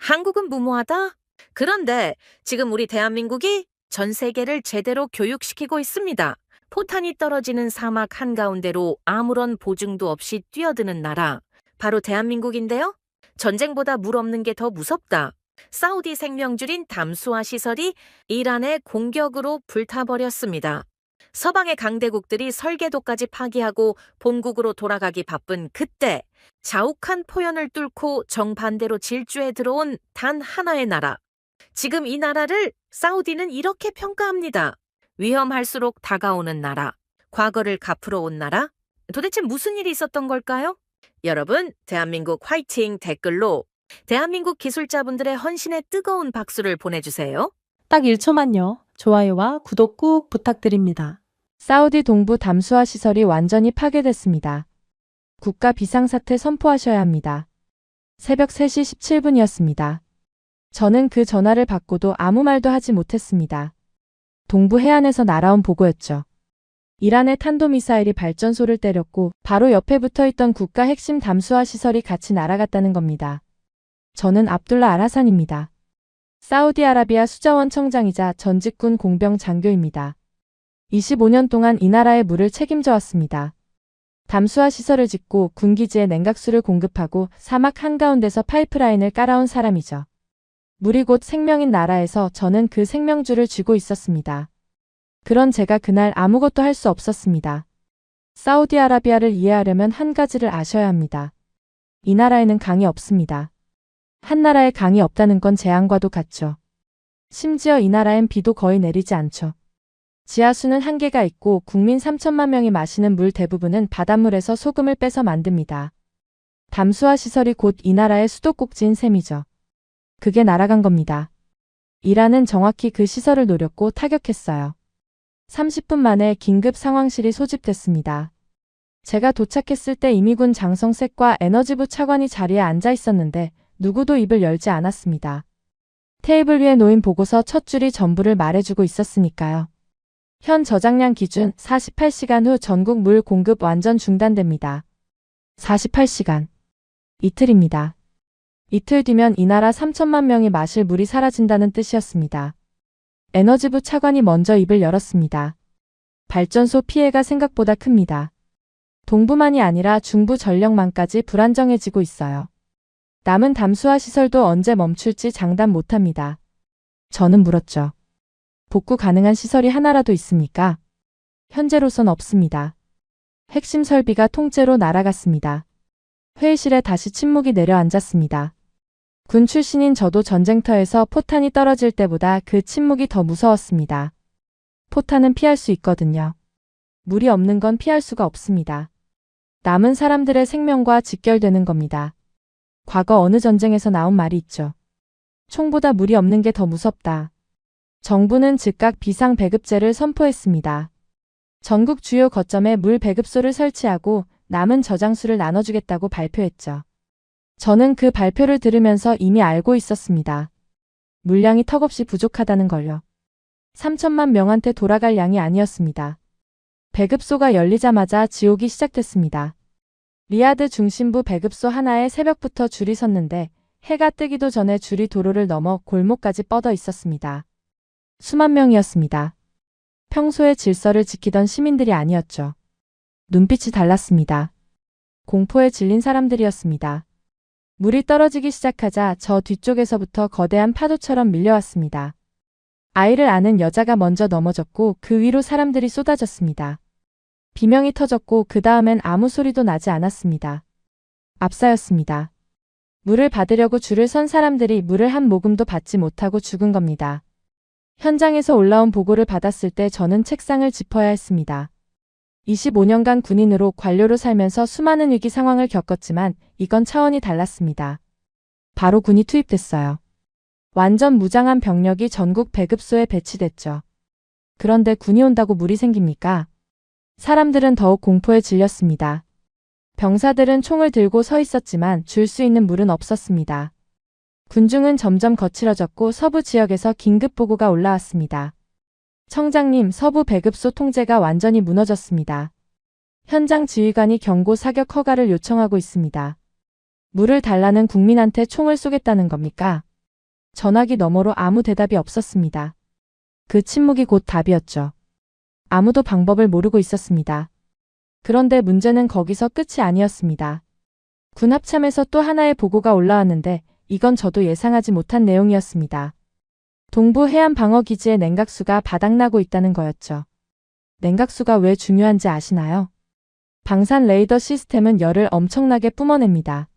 한국은 무모하다? 그런데 지금 우리 대한민국이 전 세계를 제대로 교육시키고 있습니다. 포탄이 떨어지는 사막 한가운데로 아무런 보증도 없이 뛰어드는 나라. 바로 대한민국인데요. 전쟁보다 물 없는 게 더 무섭다. 사우디 생명줄인 담수화 시설이 이란의 공격으로 불타버렸습니다. 서방의 강대국들이 설계도까지 파기하고 본국으로 돌아가기 바쁜 그때 자욱한 포연을 뚫고 정반대로 질주해 들어온 단 하나의 나라. 지금 이 나라를 사우디는 이렇게 평가합니다. 위험할수록 다가오는 나라, 과거를 갚으러 온 나라. 도대체 무슨 일이 있었던 걸까요? 여러분, 대한민국 화이팅 댓글로 대한민국 기술자분들의 헌신에 뜨거운 박수를 보내주세요. 딱 1초만요. 좋아요와 구독 꾹 부탁드립니다. 사우디 동부 담수화 시설이 완전히 파괴됐습니다. 국가 비상사태 선포하셔야 합니다. 새벽 3시 17분이었습니다. 저는 그 전화를 받고도 아무 말도 하지 못했습니다. 동부 해안에서 날아온 보고였죠. 이란의 탄도미사일이 발전소를 때렸고 바로 옆에 붙어있던 국가 핵심 담수화 시설이 같이 날아갔다는 겁니다. 저는 압둘라 알하산입니다. 사우디아라비아 수자원 청장이자 전직 군 공병 장교입니다. 25년 동안 이 나라의 물을 책임져 왔습니다. 담수화 시설을 짓고 군기지에 냉각수를 공급하고 사막 한가운데서 파이프라인을 깔아온 사람이죠. 물이 곧 생명인 나라에서 저는 그 생명줄을 쥐고 있었습니다. 그런 제가 그날 아무것도 할 수 없었습니다. 사우디아라비아를 이해하려면 한 가지를 아셔야 합니다. 이 나라에는 강이 없습니다. 한 나라에 강이 없다는 건 재앙과도 같죠. 심지어 이 나라엔 비도 거의 내리지 않죠. 지하수는 한계가 있고 국민 3천만 명이 마시는 물 대부분은 바닷물에서 소금을 빼서 만듭니다. 담수화 시설이 곧 이 나라의 수도꼭지인 셈이죠. 그게 날아간 겁니다. 이란은 정확히 그 시설을 노렸고 타격했어요. 30분 만에 긴급 상황실이 소집됐습니다. 제가 도착했을 때 이미 군 장성색과 에너지부 차관이 자리에 앉아 있었는데 누구도 입을 열지 않았습니다. 테이블 위에 놓인 보고서 첫 줄이 전부를 말해주고 있었으니까요. 현 저장량 기준 48시간 후 전국 물 공급 완전 중단됩니다. 48시간. 이틀입니다. 이틀 뒤면 이 나라 3천만 명이 마실 물이 사라진다는 뜻이었습니다. 에너지부 차관이 먼저 입을 열었습니다. 발전소 피해가 생각보다 큽니다. 동부만이 아니라 중부 전력망까지 불안정해지고 있어요. 남은 담수화 시설도 언제 멈출지 장담 못합니다. 저는 물었죠. 복구 가능한 시설이 하나라도 있습니까? 현재로선 없습니다. 핵심 설비가 통째로 날아갔습니다. 회의실에 다시 침묵이 내려앉았습니다. 군 출신인 저도 전쟁터에서 포탄이 떨어질 때보다 그 침묵이 더 무서웠습니다. 포탄은 피할 수 있거든요. 물이 없는 건 피할 수가 없습니다. 남은 사람들의 생명과 직결되는 겁니다. 과거 어느 전쟁에서 나온 말이 있죠. 총보다 물이 없는 게 더 무섭다. 정부는 즉각 비상배급제를 선포했습니다. 전국 주요 거점에 물 배급소를 설치하고 남은 저장수를 나눠주겠다고 발표했죠. 저는 그 발표를 들으면서 이미 알고 있었습니다. 물량이 턱없이 부족하다는 걸요. 3천만 명한테 돌아갈 양이 아니었습니다. 배급소가 열리자마자 지옥이 시작됐습니다. 리야드 중심부 배급소 하나에 새벽부터 줄이 섰는데 해가 뜨기도 전에 줄이 도로를 넘어 골목까지 뻗어 있었습니다. 수만 명이었습니다. 평소에 질서를 지키던 시민들이 아니었죠. 눈빛이 달랐습니다. 공포에 질린 사람들이었습니다. 물이 떨어지기 시작하자 저 뒤쪽에서부터 거대한 파도처럼 밀려왔습니다. 아이를 아는 여자가 먼저 넘어졌고 그 위로 사람들이 쏟아졌습니다. 비명이 터졌고 그 다음엔 아무 소리도 나지 않았습니다. 압사였습니다. 물을 받으려고 줄을 선 사람들이 물을 한 모금도 받지 못하고 죽은 겁니다. 현장에서 올라온 보고를 받았을 때 저는 책상을 짚어야 했습니다. 25년간 군인으로 관료로 살면서 수많은 위기 상황을 겪었지만 이건 차원이 달랐습니다. 바로 군이 투입됐어요. 완전 무장한 병력이 전국 배급소에 배치됐죠. 그런데 군이 온다고 물이 생깁니까? 사람들은 더욱 공포에 질렸습니다. 병사들은 총을 들고 서 있었지만 줄 수 있는 물은 없었습니다. 군중은 점점 거칠어졌고 서부 지역에서 긴급보고가 올라왔습니다. 청장님, 서부 배급소 통제가 완전히 무너졌습니다. 현장 지휘관이 경고 사격 허가를 요청하고 있습니다. 물을 달라는 국민한테 총을 쏘겠다는 겁니까? 전화기 너머로 아무 대답이 없었습니다. 그 침묵이 곧 답이었죠. 아무도 방법을 모르고 있었습니다. 그런데 문제는 거기서 끝이 아니었습니다. 군 합참에서 또 하나의 보고가 올라왔는데 이건 저도 예상하지 못한 내용이었습니다. 동부 해안방어기지의 냉각수가 바닥나고 있다는 거였죠. 냉각수가 왜 중요한지 아시나요? 방산 레이더 시스템은 열을 엄청나게 뿜어냅니다.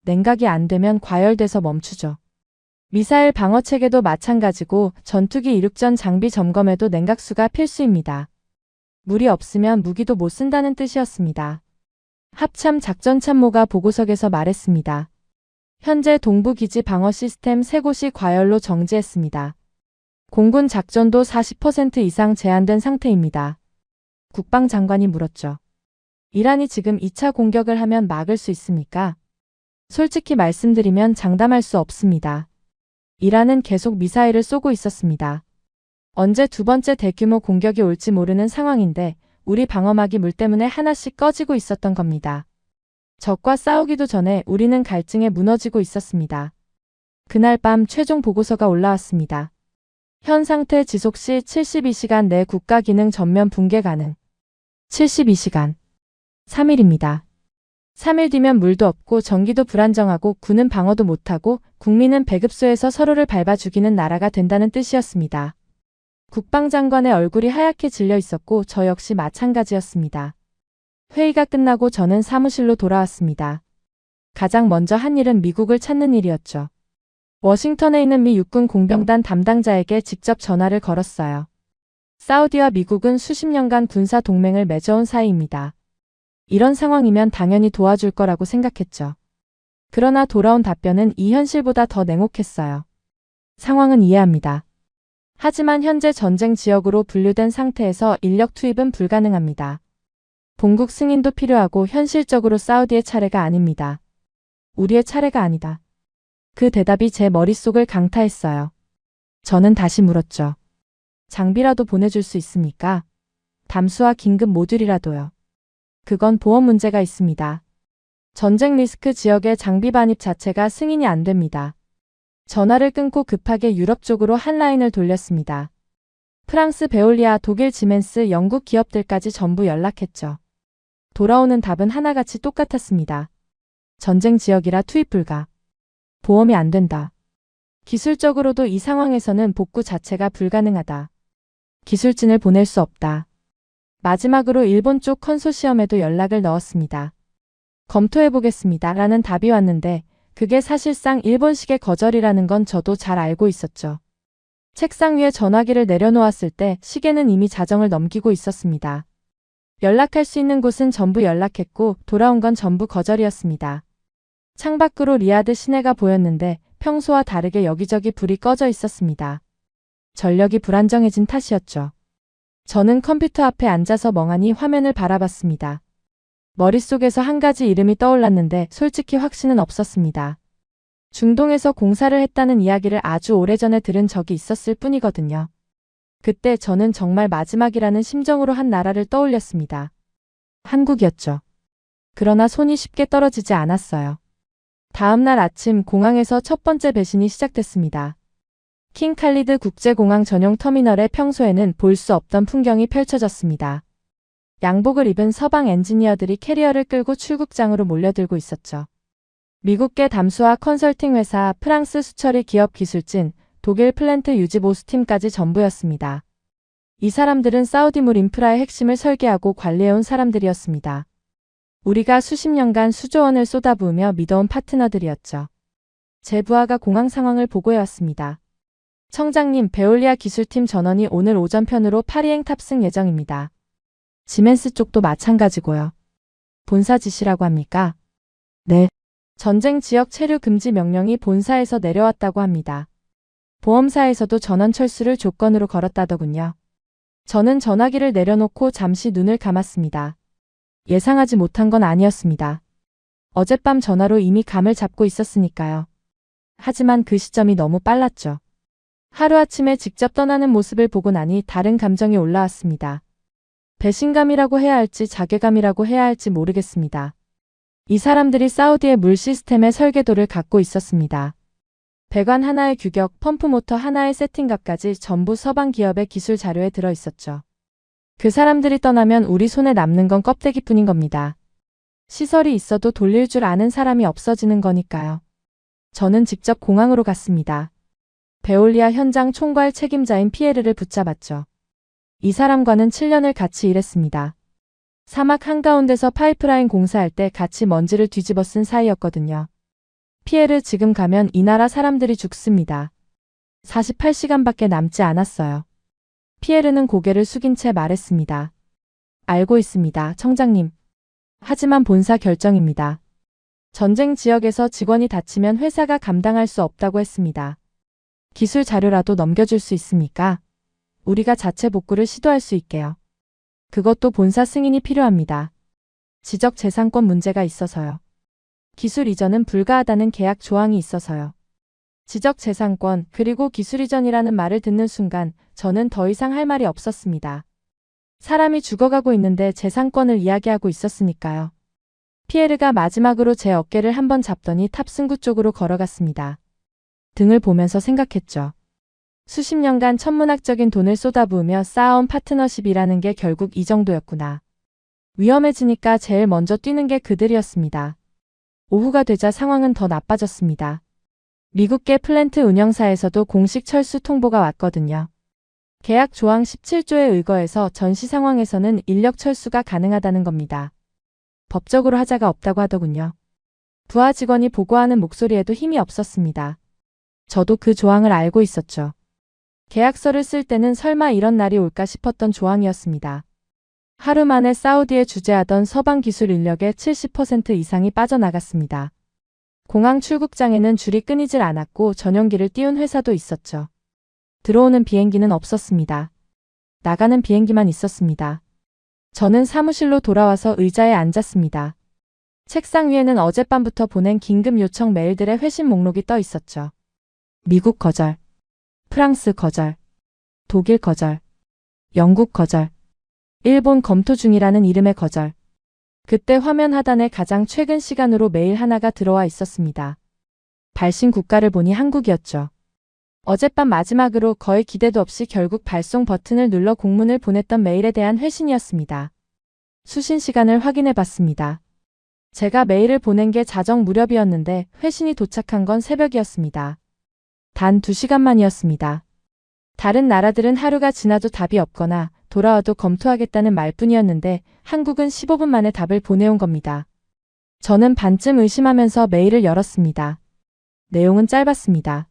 냉각이 안 되면 과열돼서 멈추죠. 미사일 방어체계도 마찬가지고 전투기 이륙전 장비 점검에도 냉각수가 필수입니다. 물이 없으면 무기도 못 쓴다는 뜻이었습니다. 합참 작전참모가 보고석에서 말했습니다. 현재 동부기지 방어 시스템 3곳이 과열로 정지했습니다. 공군 작전도 40% 이상 제한된 상태입니다. 국방장관이 물었죠. 이란이 지금 2차 공격을 하면 막을 수 있습니까? 솔직히 말씀드리면 장담할 수 없습니다. 이란은 계속 미사일을 쏘고 있었습니다. 언제 두 번째 대규모 공격이 올지 모르는 상황인데 우리 방어막이 물 때문에 하나씩 꺼지고 있었던 겁니다. 적과 싸우기도 전에 우리는 갈증에 무너지고 있었습니다. 그날 밤 최종 보고서가 올라왔습니다. 현 상태 지속 시 72시간 내 국가 기능 전면 붕괴 가능. 72시간. 3일입니다. 3일 뒤면 물도 없고 전기도 불안정하고 군은 방어도 못하고 국민은 배급소에서 서로를 밟아 죽이는 나라가 된다는 뜻이었습니다. 국방장관의 얼굴이 하얗게 질려 있었고 저 역시 마찬가지였습니다. 회의가 끝나고 저는 사무실로 돌아왔습니다. 가장 먼저 한 일은 미국을 찾는 일이었죠. 워싱턴에 있는 미 육군 공병단 담당자에게 직접 전화를 걸었어요. 사우디와 미국은 수십 년간 군사 동맹을 맺어온 사이입니다. 이런 상황이면 당연히 도와줄 거라고 생각했죠. 그러나 돌아온 답변은 이 현실보다 더 냉혹했어요. 상황은 이해합니다. 하지만 현재 전쟁 지역으로 분류된 상태에서 인력 투입은 불가능합니다. 본국 승인도 필요하고 현실적으로 사우디의 차례가 아닙니다. 우리의 차례가 아니다. 그 대답이 제 머릿속을 강타했어요. 저는 다시 물었죠. 장비라도 보내줄 수 있습니까? 담수와 긴급 모듈이라도요. 그건 보험 문제가 있습니다. 전쟁 리스크 지역의 장비 반입 자체가 승인이 안 됩니다. 전화를 끊고 급하게 유럽 쪽으로 한 라인을 돌렸습니다. 프랑스 베올리아, 독일 지멘스, 영국 기업들까지 전부 연락했죠. 돌아오는 답은 하나같이 똑같았습니다. 전쟁 지역이라 투입 불가. 보험이 안 된다. 기술적으로도 이 상황에서는 복구 자체가 불가능하다. 기술진을 보낼 수 없다. 마지막으로 일본 쪽 컨소시엄에도 연락을 넣었습니다. 검토해보겠습니다. 라는 답이 왔는데 그게 사실상 일본식의 거절이라는 건 저도 잘 알고 있었죠. 책상 위에 전화기를 내려놓았을 때 시계는 이미 자정을 넘기고 있었습니다. 연락할 수 있는 곳은 전부 연락했고 돌아온 건 전부 거절이었습니다. 창밖으로 리야드 시내가 보였는데 평소와 다르게 여기저기 불이 꺼져 있었습니다. 전력이 불안정해진 탓이었죠. 저는 컴퓨터 앞에 앉아서 멍하니 화면을 바라봤습니다. 머릿속에서 한 가지 이름이 떠올랐는데 솔직히 확신은 없었습니다. 중동에서 공사를 했다는 이야기를 아주 오래전에 들은 적이 있었을 뿐이거든요. 그때 저는 정말 마지막이라는 심정으로 한 나라를 떠올렸습니다. 한국이었죠. 그러나 손이 쉽게 떨어지지 않았어요. 다음 날 아침 공항에서 첫 번째 배신이 시작됐습니다. 킹 칼리드 국제공항 전용 터미널에 평소에는 볼 수 없던 풍경이 펼쳐졌습니다. 양복을 입은 서방 엔지니어들이 캐리어를 끌고 출국장으로 몰려들고 있었죠. 미국계 담수화 컨설팅 회사, 프랑스 수처리 기업 기술진, 독일 플랜트 유지 보수팀까지 전부였습니다. 이 사람들은 사우디물 인프라의 핵심을 설계하고 관리해온 사람들이었습니다. 우리가 수십 년간 수조 원을 쏟아부으며 믿어온 파트너들이었죠. 제 부하가 공항 상황을 보고해왔습니다. 청장님, 베올리아 기술팀 전원이 오늘 오전편으로 파리행 탑승 예정입니다. 지멘스 쪽도 마찬가지고요. 본사 지시라고 합니까? 네. 전쟁 지역 체류 금지 명령이 본사에서 내려왔다고 합니다. 보험사에서도 전원 철수를 조건으로 걸었다더군요. 저는 전화기를 내려놓고 잠시 눈을 감았습니다. 예상하지 못한 건 아니었습니다. 어젯밤 전화로 이미 감을 잡고 있었으니까요. 하지만 그 시점이 너무 빨랐죠. 하루아침에 직접 떠나는 모습을 보고 나니 다른 감정이 올라왔습니다. 배신감이라고 해야 할지 자괴감이라고 해야 할지 모르겠습니다. 이 사람들이 사우디의 물 시스템의 설계도를 갖고 있었습니다. 배관 하나의 규격, 펌프 모터 하나의 세팅값까지 전부 서방 기업의 기술 자료에 들어 있었죠. 그 사람들이 떠나면 우리 손에 남는 건 껍데기뿐인 겁니다. 시설이 있어도 돌릴 줄 아는 사람이 없어지는 거니까요. 저는 직접 공항으로 갔습니다. 베올리아 현장 총괄 책임자인 피에르를 붙잡았죠. 이 사람과는 7년을 같이 일했습니다. 사막 한가운데서 파이프라인 공사할 때 같이 먼지를 뒤집어 쓴 사이였거든요. 피에르, 지금 가면 이 나라 사람들이 죽습니다. 48시간밖에 남지 않았어요. 피에르는 고개를 숙인 채 말했습니다. 알고 있습니다, 청장님. 하지만 본사 결정입니다. 전쟁 지역에서 직원이 다치면 회사가 감당할 수 없다고 했습니다. 기술 자료라도 넘겨줄 수 있습니까? 우리가 자체 복구를 시도할 수 있게요. 그것도 본사 승인이 필요합니다. 지적재산권 문제가 있어서요. 기술 이전은 불가하다는 계약 조항이 있어서요. 지적재산권 그리고 기술 이전이라는 말을 듣는 순간 저는 더 이상 할 말이 없었습니다. 사람이 죽어가고 있는데 재산권을 이야기하고 있었으니까요. 피에르가 마지막으로 제 어깨를 한번 잡더니 탑승구 쪽으로 걸어갔습니다. 등을 보면서 생각했죠. 수십 년간 천문학적인 돈을 쏟아부으며 쌓아온 파트너십이라는 게 결국 이 정도였구나. 위험해지니까 제일 먼저 뛰는 게 그들이었습니다. 오후가 되자 상황은 더 나빠졌습니다. 미국계 플랜트 운영사에서도 공식 철수 통보가 왔거든요. 계약 조항 17조에 의거해서 전시 상황에서는 인력 철수가 가능하다는 겁니다. 법적으로 하자가 없다고 하더군요. 부하 직원이 보고하는 목소리에도 힘이 없었습니다. 저도 그 조항을 알고 있었죠. 계약서를 쓸 때는 설마 이런 날이 올까 싶었던 조항이었습니다. 하루 만에 사우디에 주재하던 서방 기술 인력의 70% 이상이 빠져나갔습니다. 공항 출국장에는 줄이 끊이질 않았고 전용기를 띄운 회사도 있었죠. 들어오는 비행기는 없었습니다. 나가는 비행기만 있었습니다. 저는 사무실로 돌아와서 의자에 앉았습니다. 책상 위에는 어젯밤부터 보낸 긴급 요청 메일들의 회신 목록이 떠 있었죠. 미국 거절, 프랑스 거절, 독일 거절, 영국 거절, 일본 검토 중이라는 이름의 거절. 그때 화면 하단에 가장 최근 시간으로 메일 하나가 들어와 있었습니다. 발신 국가를 보니 한국이었죠. 어젯밤 마지막으로 거의 기대도 없이 결국 발송 버튼을 눌러 공문을 보냈던 메일에 대한 회신이었습니다. 수신 시간을 확인해 봤습니다. 제가 메일을 보낸 게 자정 무렵이었는데 회신이 도착한 건 새벽이었습니다. 단 2시간 만이었습니다. 다른 나라들은 하루가 지나도 답이 없거나 돌아와도 검토하겠다는 말뿐이었는데 한국은 15분 만에 답을 보내온 겁니다. 저는 반쯤 의심하면서 메일을 열었습니다. 내용은 짧았습니다.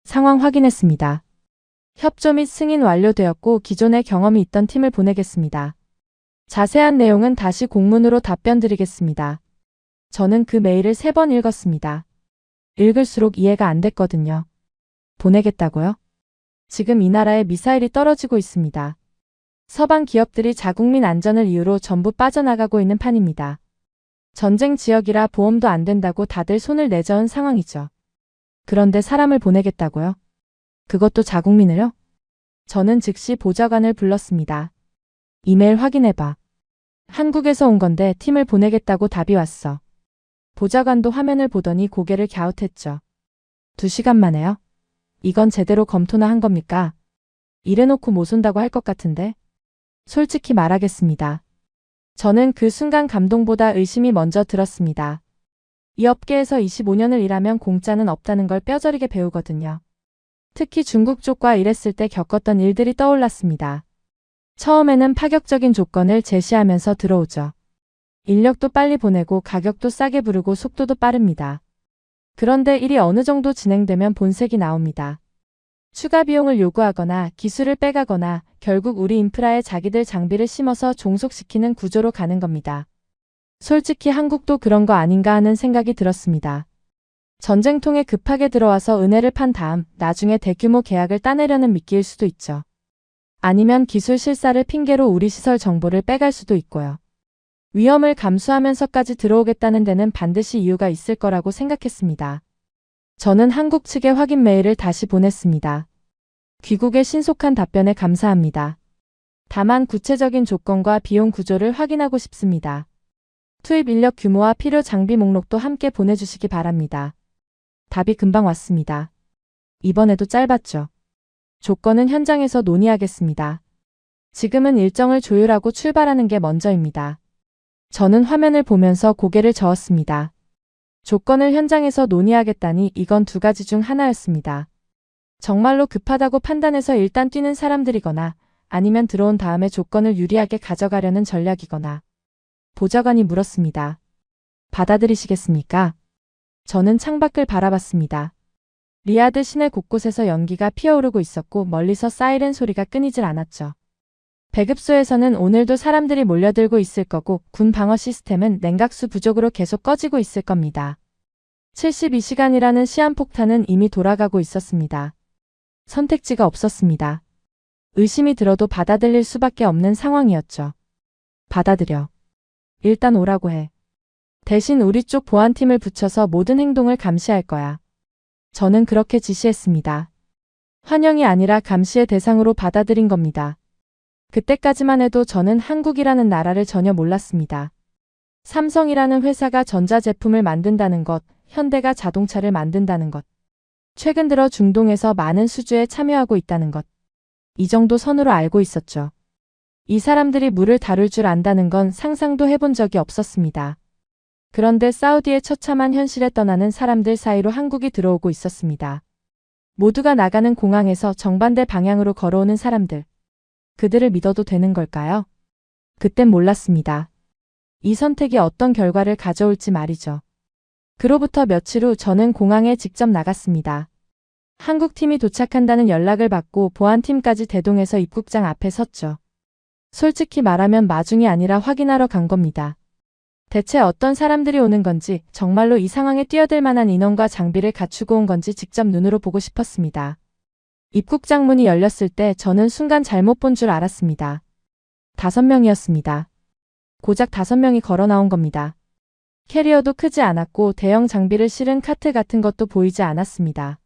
상황 확인했습니다. 협조 및 승인 완료되었고 기존에 경험이 있던 팀을 보내겠습니다. 자세한 내용은 다시 공문으로 답변 드리겠습니다. 저는 그 메일을 3번 읽었습니다. 읽을수록 이해가 안 됐거든요. 보내겠다고요? 지금 이 나라에 미사일이 떨어지고 있습니다. 서방 기업들이 자국민 안전을 이유로 전부 빠져나가고 있는 판입니다. 전쟁 지역이라 보험도 안 된다고 다들 손을 내저은 상황이죠. 그런데 사람을 보내겠다고요? 그것도 자국민을요? 저는 즉시 보좌관을 불렀습니다. 이메일 확인해봐. 한국에서 온 건데 팀을 보내겠다고 답이 왔어. 보좌관도 화면을 보더니 고개를 갸웃했죠. 2시간 만에요? 이건 제대로 검토나 한 겁니까? 이래놓고 못 온다고 할 것 같은데? 솔직히 말하겠습니다. 저는 그 순간 감동보다 의심이 먼저 들었습니다. 이 업계에서 25년을 일하면 공짜는 없다는 걸 뼈저리게 배우거든요. 특히 중국 쪽과 일했을 때 겪었던 일들이 떠올랐습니다. 처음에는 파격적인 조건을 제시하면서 들어오죠. 인력도 빨리 보내고 가격도 싸게 부르고 속도도 빠릅니다. 그런데 일이 어느 정도 진행되면 본색이 나옵니다. 추가 비용을 요구하거나 기술을 빼가거나 결국 우리 인프라에 자기들 장비를 심어서 종속시키는 구조로 가는 겁니다. 솔직히 한국도 그런 거 아닌가 하는 생각이 들었습니다. 전쟁통에 급하게 들어와서 은혜를 판 다음 나중에 대규모 계약을 따내려는 미끼일 수도 있죠. 아니면 기술 실사를 핑계로 우리 시설 정보를 빼갈 수도 있고요. 위험을 감수하면서까지 들어오겠다는 데는 반드시 이유가 있을 거라고 생각했습니다. 저는 한국 측에 확인 메일을 다시 보냈습니다. 귀국의 신속한 답변에 감사합니다. 다만 구체적인 조건과 비용 구조를 확인하고 싶습니다. 투입 인력 규모와 필요 장비 목록도 함께 보내주시기 바랍니다. 답이 금방 왔습니다. 이번에도 짧았죠. 조건은 현장에서 논의하겠습니다. 지금은 일정을 조율하고 출발하는 게 먼저입니다. 저는 화면을 보면서 고개를 저었습니다. 조건을 현장에서 논의하겠다니 이건 두 가지 중 하나였습니다. 정말로 급하다고 판단해서 일단 뛰는 사람들이거나 아니면 들어온 다음에 조건을 유리하게 가져가려는 전략이거나. 보좌관이 물었습니다. 받아들이시겠습니까? 저는 창밖을 바라봤습니다. 리야드 시내 곳곳에서 연기가 피어오르고 있었고 멀리서 사이렌 소리가 끊이질 않았죠. 배급소에서는 오늘도 사람들이 몰려들고 있을 거고 군 방어 시스템은 냉각수 부족으로 계속 꺼지고 있을 겁니다. 72시간이라는 시한폭탄은 이미 돌아가고 있었습니다. 선택지가 없었습니다. 의심이 들어도 받아들일 수밖에 없는 상황이었죠. 받아들여. 일단 오라고 해. 대신 우리 쪽 보안팀을 붙여서 모든 행동을 감시할 거야. 저는 그렇게 지시했습니다. 환영이 아니라 감시의 대상으로 받아들인 겁니다. 그때까지만 해도 저는 한국이라는 나라를 전혀 몰랐습니다. 삼성이라는 회사가 전자제품을 만든다는 것, 현대가 자동차를 만든다는 것, 최근 들어 중동에서 많은 수주에 참여하고 있다는 것, 이 정도 선으로 알고 있었죠. 이 사람들이 물을 다룰 줄 안다는 건 상상도 해본 적이 없었습니다. 그런데 사우디의 처참한 현실에 떠나는 사람들 사이로 한국이 들어오고 있었습니다. 모두가 나가는 공항에서 정반대 방향으로 걸어오는 사람들. 그들을 믿어도 되는 걸까요? 그땐 몰랐습니다. 이 선택이 어떤 결과를 가져올지 말이죠. 그로부터 며칠 후 저는 공항에 직접 나갔습니다. 한국팀이 도착한다는 연락을 받고 보안팀까지 대동해서 입국장 앞에 섰죠. 솔직히 말하면 마중이 아니라 확인하러 간 겁니다. 대체 어떤 사람들이 오는 건지, 정말로 이 상황에 뛰어들 만한 인원과 장비를 갖추고 온 건지 직접 눈으로 보고 싶었습니다. 입국장 문이 열렸을 때 저는 순간 잘못 본 줄 알았습니다. 5명이었습니다. 고작 5명이 걸어 나온 겁니다. 캐리어도 크지 않았고 대형 장비를 실은 카트 같은 것도 보이지 않았습니다.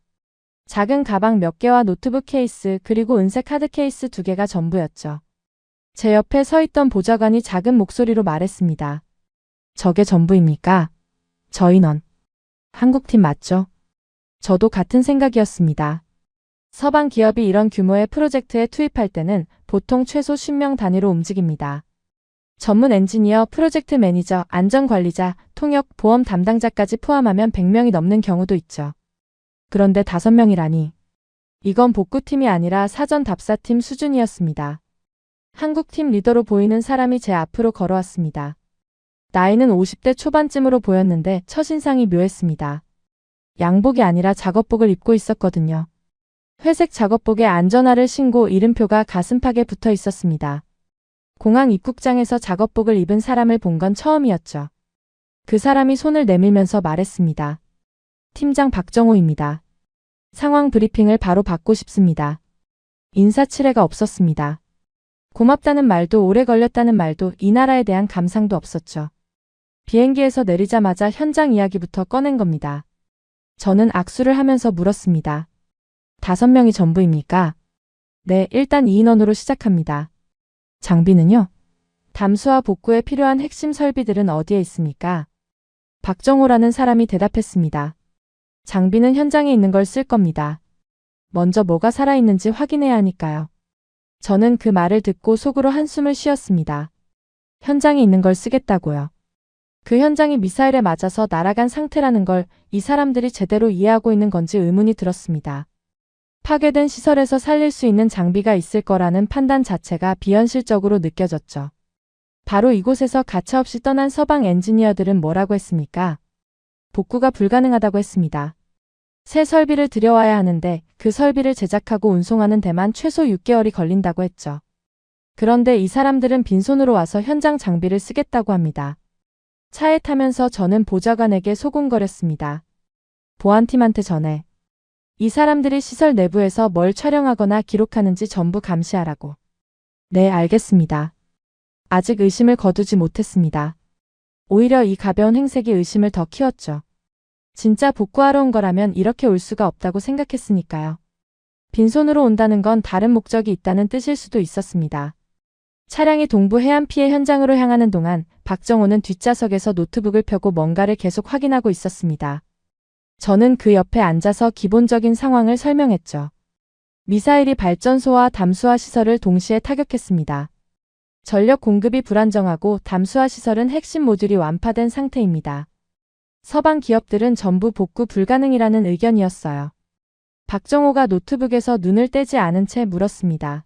작은 가방 몇 개와 노트북 케이스 그리고 은색 카드 케이스 2개가 전부였죠. 제 옆에 서 있던 보좌관이 작은 목소리로 말했습니다. 저게 전부입니까? 저 인원. 한국팀 맞죠? 저도 같은 생각이었습니다. 서방 기업이 이런 규모의 프로젝트에 투입할 때는 보통 최소 10명 단위로 움직입니다. 전문 엔지니어, 프로젝트 매니저, 안전관리자, 통역, 보험 담당자까지 포함하면 100명이 넘는 경우도 있죠. 그런데 5명이라니. 이건 복구팀이 아니라 사전 답사팀 수준이었습니다. 한국팀 리더로 보이는 사람이 제 앞으로 걸어왔습니다. 나이는 50대 초반쯤으로 보였는데 첫인상이 묘했습니다. 양복이 아니라 작업복을 입고 있었거든요. 회색 작업복에 안전화를 신고 이름표가 가슴팍에 붙어 있었습니다. 공항 입국장에서 작업복을 입은 사람을 본 건 처음이었죠. 그 사람이 손을 내밀면서 말했습니다. 팀장 박정호입니다. 상황 브리핑을 바로 받고 싶습니다. 인사치레가 없었습니다. 고맙다는 말도 오래 걸렸다는 말도 이 나라에 대한 감상도 없었죠. 비행기에서 내리자마자 현장 이야기부터 꺼낸 겁니다. 저는 악수를 하면서 물었습니다. 5명이 전부입니까? 네, 일단 이 인원으로 시작합니다. 장비는요? 담수와 복구에 필요한 핵심 설비들은 어디에 있습니까? 박정호라는 사람이 대답했습니다. 장비는 현장에 있는 걸 쓸 겁니다. 먼저 뭐가 살아있는지 확인해야 하니까요. 저는 그 말을 듣고 속으로 한숨을 쉬었습니다. 현장에 있는 걸 쓰겠다고요. 그 현장이 미사일에 맞아서 날아간 상태라는 걸 이 사람들이 제대로 이해하고 있는 건지 의문이 들었습니다. 파괴된 시설에서 살릴 수 있는 장비가 있을 거라는 판단 자체가 비현실적으로 느껴졌죠. 바로 이곳에서 가차없이 떠난 서방 엔지니어들은 뭐라고 했습니까? 복구가 불가능하다고 했습니다. 새 설비를 들여와야 하는데 그 설비를 제작하고 운송하는 데만 최소 6개월이 걸린다고 했죠. 그런데 이 사람들은 빈손으로 와서 현장 장비를 쓰겠다고 합니다. 차에 타면서 저는 보좌관에게 소곤거렸습니다. 보안팀한테 전해. 이 사람들이 시설 내부에서 뭘 촬영하거나 기록하는지 전부 감시하라고. 네, 알겠습니다. 아직 의심을 거두지 못했습니다. 오히려 이 가벼운 행색이 의심을 더 키웠죠. 진짜 복구하러 온 거라면 이렇게 올 수가 없다고 생각했으니까요. 빈손으로 온다는 건 다른 목적이 있다는 뜻일 수도 있었습니다. 차량이 동부 해안 피해 현장으로 향하는 동안 박정호는 뒷좌석에서 노트북을 펴고 뭔가를 계속 확인하고 있었습니다. 저는 그 옆에 앉아서 기본적인 상황을 설명했죠. 미사일이 발전소와 담수화 시설을 동시에 타격했습니다. 전력 공급이 불안정하고 담수화 시설은 핵심 모듈이 완파된 상태입니다. 서방 기업들은 전부 복구 불가능이라는 의견이었어요. 박정호가 노트북에서 눈을 떼지 않은 채 물었습니다.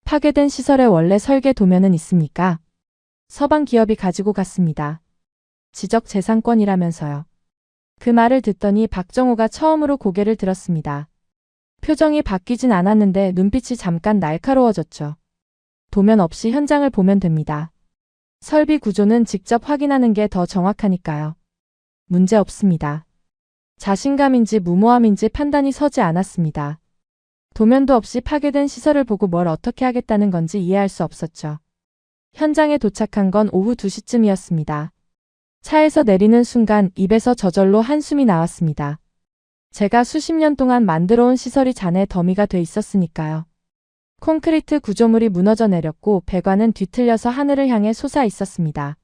파괴된 시설의 원래 설계 도면은 있습니까? 서방 기업이 가지고 갔습니다. 지적재산권이라면서요. 그 말을 듣더니 박정호가 처음으로 고개를 들었습니다. 표정이 바뀌진 않았는데 눈빛이 잠깐 날카로워졌죠. 도면 없이 현장을 보면 됩니다. 설비 구조는 직접 확인하는 게 더 정확하니까요. 문제 없습니다. 자신감인지 무모함인지 판단이 서지 않았습니다. 도면도 없이 파괴된 시설을 보고 뭘 어떻게 하겠다는 건지 이해할 수 없었죠. 현장에 도착한 건 오후 2시쯤이었습니다. 차에서 내리는 순간 입에서 저절로 한숨이 나왔습니다. 제가 수십 년 동안 만들어 온 시설이 잔해 더미가 돼 있었으니까요. 콘크리트 구조물이 무너져 내렸고 배관은 뒤틀려서 하늘을 향해 솟아 있었습니다.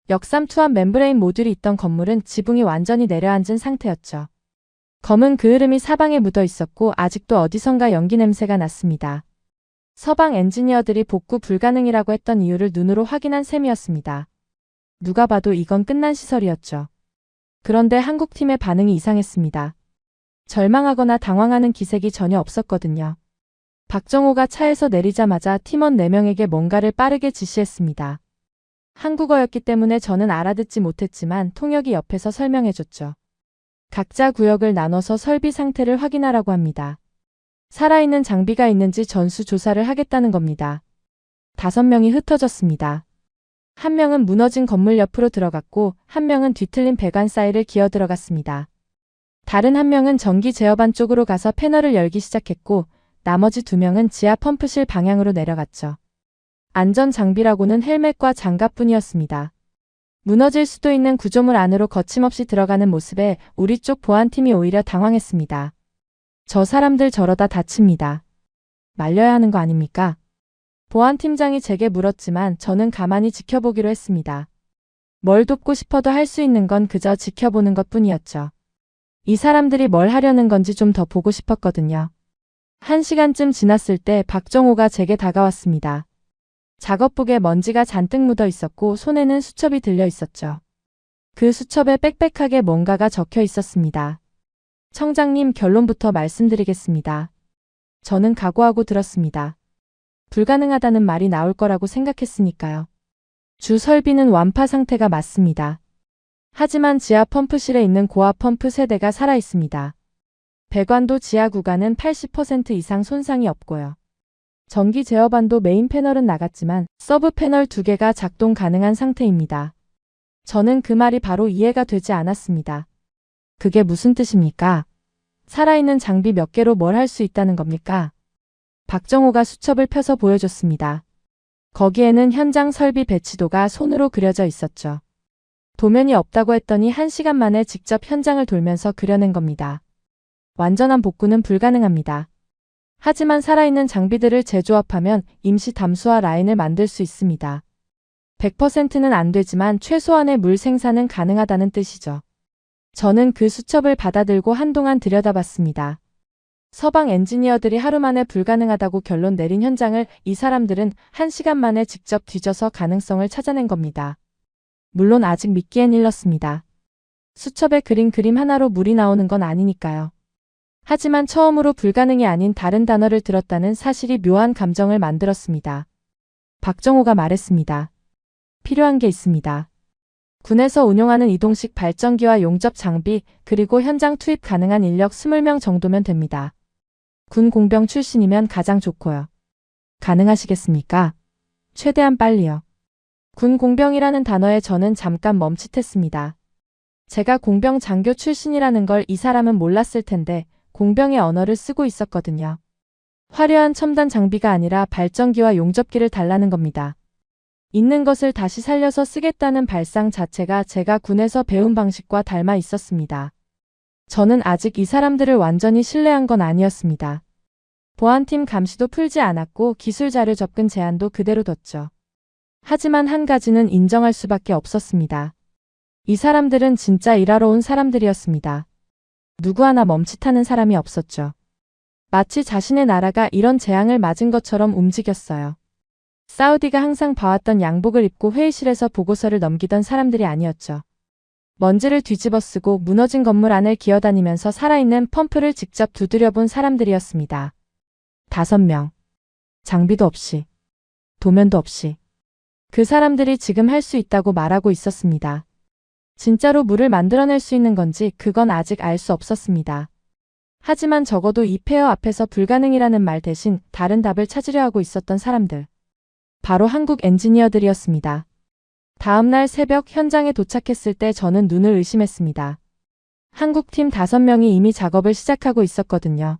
역삼투압 멤브레인 모듈이 있던 건물은 지붕이 완전히 내려앉은 상태였죠. 검은 그을음이 사방에 묻어 있었고 아직도 어디선가 연기 냄새가 났습니다. 서방 엔지니어들이 복구 불가능이라고 했던 이유를 눈으로 확인한 셈이었습니다. 누가 봐도 이건 끝난 시설이었죠. 그런데 한국팀의 반응이 이상했습니다. 절망하거나 당황하는 기색이 전혀 없었거든요. 박정호가 차에서 내리자마자 팀원 4명에게 뭔가를 빠르게 지시했습니다. 한국어였기 때문에 저는 알아듣지 못했지만 통역이 옆에서 설명해줬죠. 각자 구역을 나눠서 설비 상태를 확인하라고 합니다. 살아있는 장비가 있는지 전수 조사를 하겠다는 겁니다. 5명이 흩어졌습니다. 1명은 무너진 건물 옆으로 들어갔고 1명은 뒤틀린 배관 사이를 기어 들어갔습니다. 다른 1명은 전기 제어반 쪽으로 가서 패널을 열기 시작했고 나머지 2명은 지하 펌프실 방향으로 내려갔죠. 안전 장비라고는 헬멧과 장갑뿐이었습니다. 무너질 수도 있는 구조물 안으로 거침없이 들어가는 모습에 우리 쪽 보안팀이 오히려 당황했습니다. 저 사람들 저러다 다칩니다. 말려야 하는 거 아닙니까? 보안팀장이 제게 물었지만 저는 가만히 지켜보기로 했습니다. 뭘 돕고 싶어도 할 수 있는 건 그저 지켜보는 것뿐이었죠. 이 사람들이 뭘 하려는 건지 좀 더 보고 싶었거든요. 1시간쯤 지났을 때 박정호가 제게 다가왔습니다. 작업복에 먼지가 잔뜩 묻어 있었고 손에는 수첩이 들려 있었죠. 그 수첩에 빽빽하게 뭔가가 적혀 있었습니다. 청장님, 결론부터 말씀드리겠습니다. 저는 각오하고 들었습니다. 불가능하다는 말이 나올 거라고 생각했으니까요. 주 설비는 완파 상태가 맞습니다. 하지만 지하 펌프실에 있는 고압 펌프 세대가 살아 있습니다. 배관도 지하 구간은 80% 이상 손상이 없고요. 전기 제어반도 메인 패널은 나갔지만 서브 패널 2개가 작동 가능한 상태입니다. 저는 그 말이 바로 이해가 되지 않았습니다. 그게 무슨 뜻입니까? 살아있는 장비 몇 개로 뭘 할 수 있다는 겁니까? 박정호가 수첩을 펴서 보여줬습니다. 거기에는 현장 설비 배치도가 손으로 그려져 있었죠. 도면이 없다고 했더니 1시간 만에 직접 현장을 돌면서 그려낸 겁니다. 완전한 복구는 불가능합니다. 하지만 살아있는 장비들을 재조합하면 임시 담수화 라인을 만들 수 있습니다. 100%는 안 되지만 최소한의 물 생산은 가능하다는 뜻이죠. 저는 그 수첩을 받아들고 한동안 들여다봤습니다. 서방 엔지니어들이 하루 만에 불가능하다고 결론 내린 현장을 이 사람들은 1시간 만에 직접 뒤져서 가능성을 찾아낸 겁니다. 물론 아직 믿기엔 일렀습니다. 수첩에 그린 그림 하나로 물이 나오는 건 아니니까요. 하지만 처음으로 불가능이 아닌 다른 단어를 들었다는 사실이 묘한 감정을 만들었습니다. 박정호가 말했습니다. 필요한 게 있습니다. 군에서 운용하는 이동식 발전기와 용접 장비, 그리고 현장 투입 가능한 인력 20명 정도면 됩니다. 군 공병 출신이면 가장 좋고요. 가능하시겠습니까? 최대한 빨리요. 군 공병이라는 단어에 저는 잠깐 멈칫했습니다. 제가 공병 장교 출신이라는 걸 이 사람은 몰랐을 텐데 공병의 언어를 쓰고 있었거든요. 화려한 첨단 장비가 아니라 발전기와 용접기를 달라는 겁니다. 있는 것을 다시 살려서 쓰겠다는 발상 자체가 제가 군에서 배운 방식과 닮아 있었습니다. 저는 아직 이 사람들을 완전히 신뢰한 건 아니었습니다. 보안팀 감시도 풀지 않았고 기술 자료 접근 제한도 그대로 뒀죠. 하지만 한 가지는 인정할 수밖에 없었습니다. 이 사람들은 진짜 일하러 온 사람들이었습니다. 누구 하나 멈칫하는 사람이 없었죠. 마치 자신의 나라가 이런 재앙을 맞은 것처럼 움직였어요. 사우디가 항상 봐왔던 양복을 입고 회의실에서 보고서를 넘기던 사람들이 아니었죠. 먼지를 뒤집어쓰고 무너진 건물 안을 기어다니면서 살아있는 펌프를 직접 두드려본 사람들이었습니다. 5명. 장비도 없이, 도면도 없이. 그 사람들이 지금 할 수 있다고 말하고 있었습니다. 진짜로 물을 만들어낼 수 있는 건지 그건 아직 알 수 없었습니다. 하지만 적어도 이 폐허 앞에서 불가능이라는 말 대신 다른 답을 찾으려 하고 있었던 사람들. 바로 한국 엔지니어들이었습니다. 다음날 새벽 현장에 도착했을 때 저는 눈을 의심했습니다. 한국팀 5명이 이미 작업을 시작하고 있었거든요.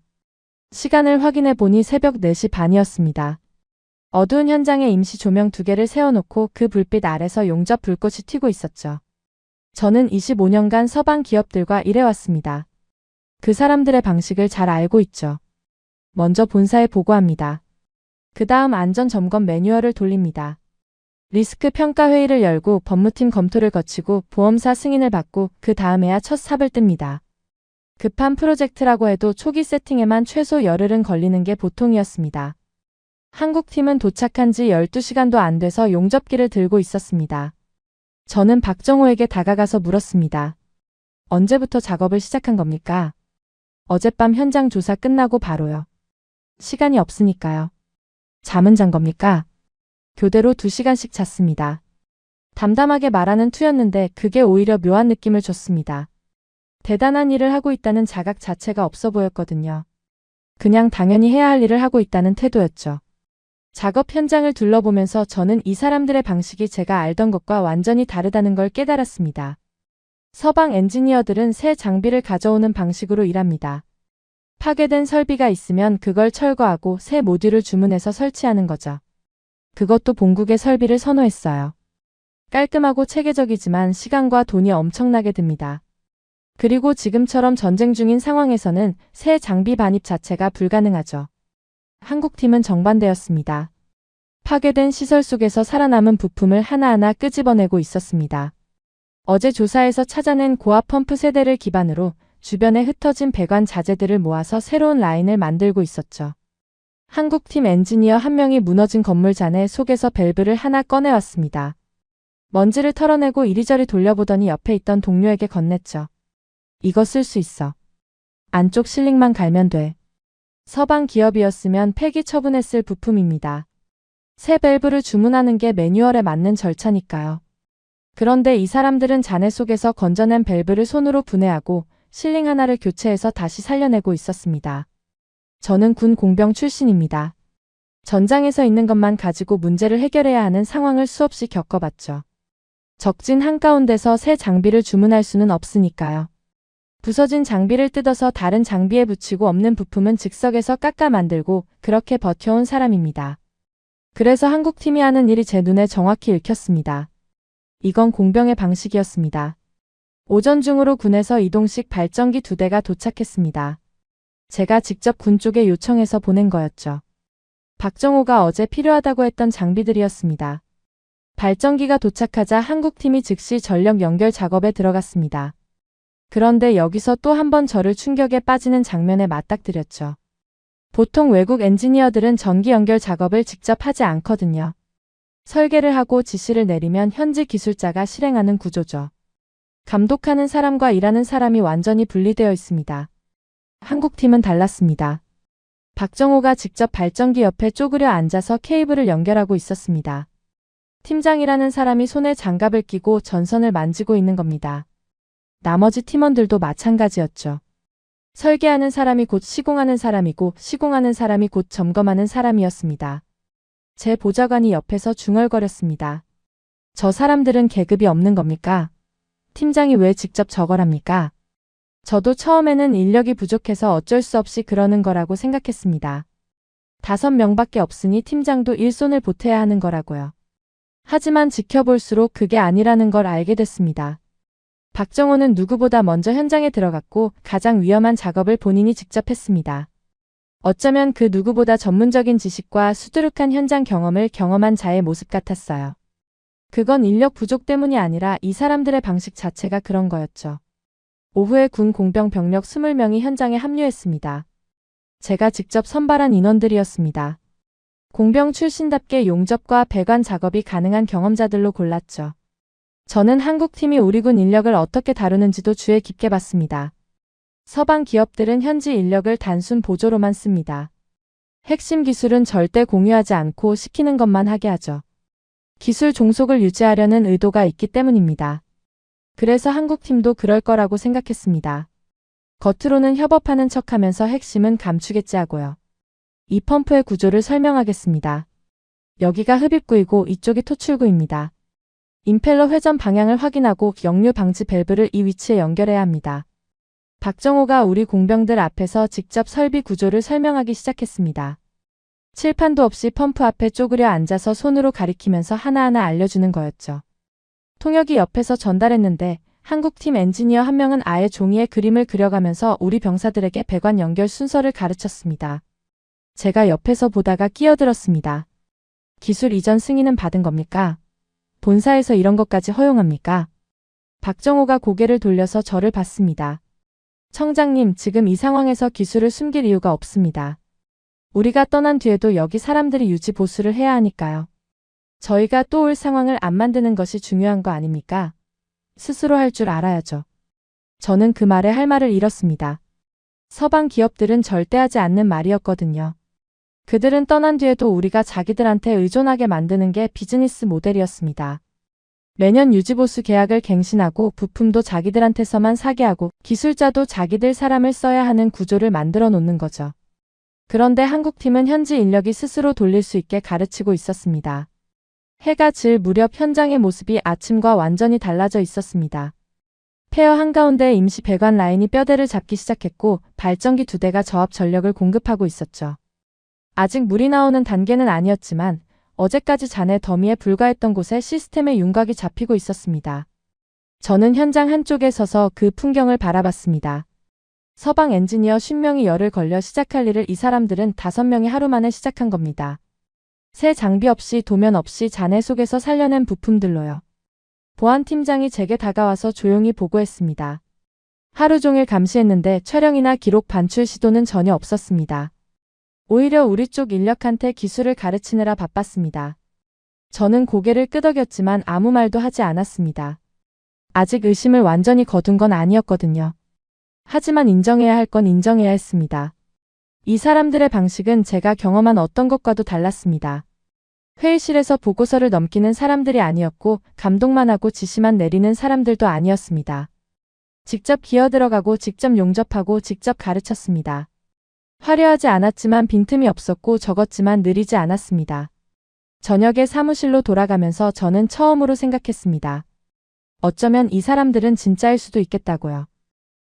시간을 확인해 보니 새벽 4시 반이었습니다. 어두운 현장에 임시 조명 2개를 세워놓고 그 불빛 아래서 용접 불꽃이 튀고 있었죠. 저는 25년간 서방 기업들과 일해왔습니다. 그 사람들의 방식을 잘 알고 있죠. 먼저 본사에 보고합니다. 그 다음 안전점검 매뉴얼을 돌립니다. 리스크 평가 회의를 열고 법무팀 검토를 거치고 보험사 승인을 받고 그 다음에야 첫 삽을 뜹니다. 급한 프로젝트라고 해도 초기 세팅에만 최소 열흘은 걸리는 게 보통이었습니다. 한국팀은 도착한 지 12시간도 안 돼서 용접기를 들고 있었습니다. 저는 박정호에게 다가가서 물었습니다. 언제부터 작업을 시작한 겁니까? 어젯밤 현장 조사 끝나고 바로요. 시간이 없으니까요. 잠은 잔 겁니까? 교대로 2시간씩 잤습니다. 담담하게 말하는 투였는데 그게 오히려 묘한 느낌을 줬습니다. 대단한 일을 하고 있다는 자각 자체가 없어 보였거든요. 그냥 당연히 해야 할 일을 하고 있다는 태도였죠. 작업 현장을 둘러보면서 저는 이 사람들의 방식이 제가 알던 것과 완전히 다르다는 걸 깨달았습니다. 서방 엔지니어들은 새 장비를 가져오는 방식으로 일합니다. 파괴된 설비가 있으면 그걸 철거하고 새 모듈을 주문해서 설치하는 거죠. 그것도 본국의 설비를 선호했어요. 깔끔하고 체계적이지만 시간과 돈이 엄청나게 듭니다. 그리고 지금처럼 전쟁 중인 상황에서는 새 장비 반입 자체가 불가능하죠. 한국팀은 정반대였습니다. 파괴된 시설 속에서 살아남은 부품을 하나하나 끄집어내고 있었습니다. 어제 조사에서 찾아낸 고압 펌프 세대를 기반으로 주변에 흩어진 배관 자재들을 모아서 새로운 라인을 만들고 있었죠. 한국팀 엔지니어 1명이 무너진 건물 잔해 속에서 밸브를 하나 꺼내왔습니다. 먼지를 털어내고 이리저리 돌려보더니 옆에 있던 동료에게 건넸죠. 이거 쓸 수 있어. 안쪽 실링만 갈면 돼. 서방 기업이었으면 폐기 처분했을 부품입니다. 새 밸브를 주문하는 게 매뉴얼에 맞는 절차니까요. 그런데 이 사람들은 잔해 속에서 건져낸 밸브를 손으로 분해하고 실링 하나를 교체해서 다시 살려내고 있었습니다. 저는 군 공병 출신입니다. 전장에서 있는 것만 가지고 문제를 해결해야 하는 상황을 수없이 겪어봤죠. 적진 한가운데서 새 장비를 주문할 수는 없으니까요. 부서진 장비를 뜯어서 다른 장비에 붙이고 없는 부품은 즉석에서 깎아 만들고 그렇게 버텨온 사람입니다. 그래서 한국팀이 하는 일이 제 눈에 정확히 읽혔습니다. 이건 공병의 방식이었습니다. 오전 중으로 군에서 이동식 발전기 2대가 도착했습니다. 제가 직접 군 쪽에 요청해서 보낸 거였죠. 박정호가 어제 필요하다고 했던 장비들이었습니다. 발전기가 도착하자 한국팀이 즉시 전력 연결 작업에 들어갔습니다. 그런데 여기서 또 한 번 저를 충격에 빠지는 장면에 맞닥뜨렸죠. 보통 외국 엔지니어들은 전기 연결 작업을 직접 하지 않거든요. 설계를 하고 지시를 내리면 현지 기술자가 실행하는 구조죠. 감독하는 사람과 일하는 사람이 완전히 분리되어 있습니다. 한국팀은 달랐습니다. 박정호가 직접 발전기 옆에 쪼그려 앉아서 케이블을 연결하고 있었습니다. 팀장이라는 사람이 손에 장갑을 끼고 전선을 만지고 있는 겁니다. 나머지 팀원들도 마찬가지였죠. 설계하는 사람이 곧 시공하는 사람이고 시공하는 사람이 곧 점검하는 사람이었습니다. 제 보좌관이 옆에서 중얼거렸습니다. 저 사람들은 계급이 없는 겁니까? 팀장이 왜 직접 저걸 합니까? 저도 처음에는 인력이 부족해서 어쩔 수 없이 그러는 거라고 생각했습니다. 5명밖에 없으니 팀장도 일손을 보태야 하는 거라고요. 하지만 지켜볼수록 그게 아니라는 걸 알게 됐습니다. 박정호는 누구보다 먼저 현장에 들어갔고 가장 위험한 작업을 본인이 직접 했습니다. 어쩌면 그 누구보다 전문적인 지식과 수두룩한 현장 경험을 경험한 자의 모습 같았어요. 그건 인력 부족 때문이 아니라 이 사람들의 방식 자체가 그런 거였죠. 오후에 군 공병 병력 20명이 현장에 합류했습니다. 제가 직접 선발한 인원들이었습니다. 공병 출신답게 용접과 배관 작업이 가능한 경험자들로 골랐죠. 저는 한국팀이 우리 군 인력을 어떻게 다루는지도 주의 깊게 봤습니다. 서방 기업들은 현지 인력을 단순 보조로만 씁니다. 핵심 기술은 절대 공유하지 않고 시키는 것만 하게 하죠. 기술 종속을 유지하려는 의도가 있기 때문입니다. 그래서 한국팀도 그럴 거라고 생각했습니다. 겉으로는 협업하는 척하면서 핵심은 감추겠지 하고요. 이 펌프의 구조를 설명하겠습니다. 여기가 흡입구이고 이쪽이 토출구입니다. 임펠러 회전 방향을 확인하고 역류 방지 밸브를 이 위치에 연결해야 합니다. 박정호가 우리 공병들 앞에서 직접 설비 구조를 설명하기 시작했습니다. 칠판도 없이 펌프 앞에 쪼그려 앉아서 손으로 가리키면서 하나하나 알려주는 거였죠. 통역이 옆에서 전달했는데 한국팀 엔지니어 한 명은 아예 종이에 그림을 그려가면서 우리 병사들에게 배관 연결 순서를 가르쳤습니다. 제가 옆에서 보다가 끼어들었습니다. 기술 이전 승인은 받은 겁니까? 본사에서 이런 것까지 허용합니까? 박정호가 고개를 돌려서 저를 봤습니다. 청장님, 지금 이 상황에서 기술을 숨길 이유가 없습니다. 우리가 떠난 뒤에도 여기 사람들이 유지 보수를 해야 하니까요. 저희가 또 올 상황을 안 만드는 것이 중요한 거 아닙니까? 스스로 할 줄 알아야죠. 저는 그 말에 할 말을 잃었습니다. 서방 기업들은 절대 하지 않는 말이었거든요. 그들은 떠난 뒤에도 우리가 자기들한테 의존하게 만드는 게 비즈니스 모델이었습니다. 매년 유지보수 계약을 갱신하고 부품도 자기들한테서만 사게 하고 기술자도 자기들 사람을 써야 하는 구조를 만들어 놓는 거죠. 그런데 한국팀은 현지 인력이 스스로 돌릴 수 있게 가르치고 있었습니다. 해가 질 무렵 현장의 모습이 아침과 완전히 달라져 있었습니다. 폐허 한가운데 임시 배관 라인이 뼈대를 잡기 시작했고 발전기 2대가 저압 전력을 공급하고 있었죠. 아직 물이 나오는 단계는 아니었지만 어제까지 잔해 더미에 불과했던 곳에 시스템의 윤곽이 잡히고 있었습니다. 저는 현장 한쪽에 서서 그 풍경을 바라봤습니다. 서방 엔지니어 50명이 열을 걸려 시작할 일을 이 사람들은 5명이 하루 만에 시작한 겁니다. 새 장비 없이 도면 없이 잔해 속에서 살려낸 부품들로요. 보안팀장이 제게 다가와서 조용히 보고했습니다. 하루 종일 감시했는데 촬영이나 기록 반출 시도는 전혀 없었습니다. 오히려 우리 쪽 인력한테 기술을 가르치느라 바빴습니다. 저는 고개를 끄덕였지만 아무 말도 하지 않았습니다. 아직 의심을 완전히 거둔 건 아니었거든요. 하지만 인정해야 할 건 인정해야 했습니다. 이 사람들의 방식은 제가 경험한 어떤 것과도 달랐습니다. 회의실에서 보고서를 넘기는 사람들이 아니었고 감독만 하고 지시만 내리는 사람들도 아니었습니다. 직접 기어들어가고 직접 용접하고 직접 가르쳤습니다. 화려하지 않았지만 빈틈이 없었고 적었지만 느리지 않았습니다. 저녁에 사무실로 돌아가면서 저는 처음으로 생각했습니다. 어쩌면 이 사람들은 진짜일 수도 있겠다고요.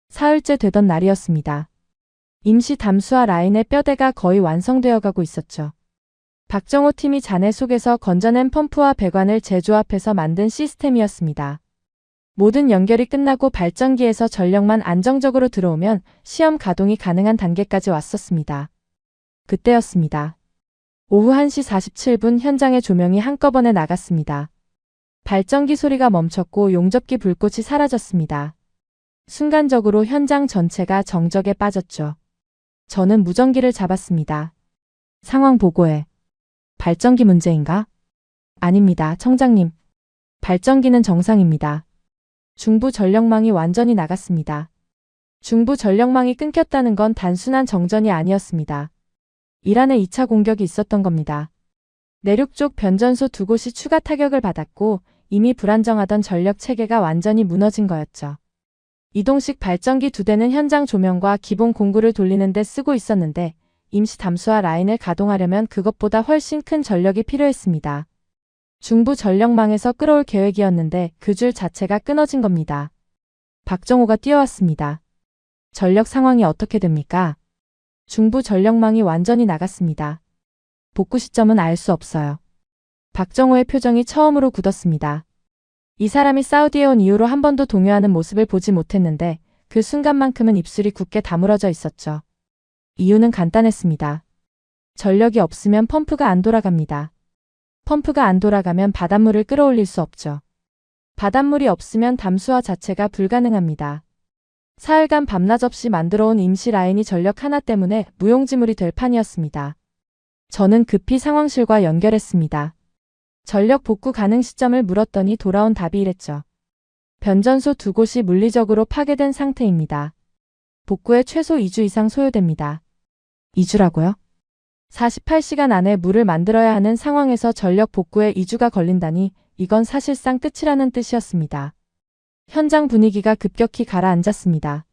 사흘째 되던 날이었습니다. 임시 담수화 라인의 뼈대가 거의 완성되어 가고 있었죠. 박정호 팀이 잔해 속에서 건져낸 펌프와 배관을 재조합해서 만든 시스템이었습니다. 모든 연결이 끝나고 발전기에서 전력만 안정적으로 들어오면 시험 가동이 가능한 단계까지 왔었습니다. 그때였습니다. 오후 1시 47분 현장의 조명이 한꺼번에 나갔습니다. 발전기 소리가 멈췄고 용접기 불꽃이 사라졌습니다. 순간적으로 현장 전체가 정적에 빠졌죠. 저는 무전기를 잡았습니다. 상황 보고해. 발전기 문제인가? 아닙니다, 청장님. 발전기는 정상입니다. 중부 전력망이 완전히 나갔습니다. 중부 전력망이 끊겼다는 건 단순한 정전이 아니었습니다. 이란에 2차 공격이 있었던 겁니다. 내륙 쪽 변전소 2곳이 추가 타격을 받았고 이미 불안정하던 전력 체계가 완전히 무너진 거였죠. 이동식 발전기 2대는 현장 조명과 기본 공구를 돌리는 데 쓰고 있었는데 임시 담수화 라인을 가동하려면 그것보다 훨씬 큰 전력이 필요했습니다. 중부 전력망에서 끌어올 계획이었는데 그 줄 자체가 끊어진 겁니다. 박정호가 뛰어왔습니다. 전력 상황이 어떻게 됩니까? 중부 전력망이 완전히 나갔습니다. 복구 시점은 알 수 없어요. 박정호의 표정이 처음으로 굳었습니다. 이 사람이 사우디에 온 이후로 한 번도 동요하는 모습을 보지 못했는데 그 순간만큼은 입술이 굳게 다물어져 있었죠. 이유는 간단했습니다. 전력이 없으면 펌프가 안 돌아갑니다. 펌프가 안 돌아가면 바닷물을 끌어올릴 수 없죠. 바닷물이 없으면 담수화 자체가 불가능합니다. 사흘간 밤낮 없이 만들어 온 임시 라인이 전력 하나 때문에 무용지물이 될 판이었습니다. 저는 급히 상황실과 연결했습니다. 전력 복구 가능 시점을 물었더니 돌아온 답이 이랬죠. 변전소 두 곳이 물리적으로 파괴된 상태입니다. 복구에 최소 2주 이상 소요됩니다. 2주라고요? 48시간 안에 물을 만들어야 하는 상황에서 전력 복구에 2주가 걸린다니 이건 사실상 끝이라는 뜻이었습니다. 현장 분위기가 급격히 가라앉았습니다.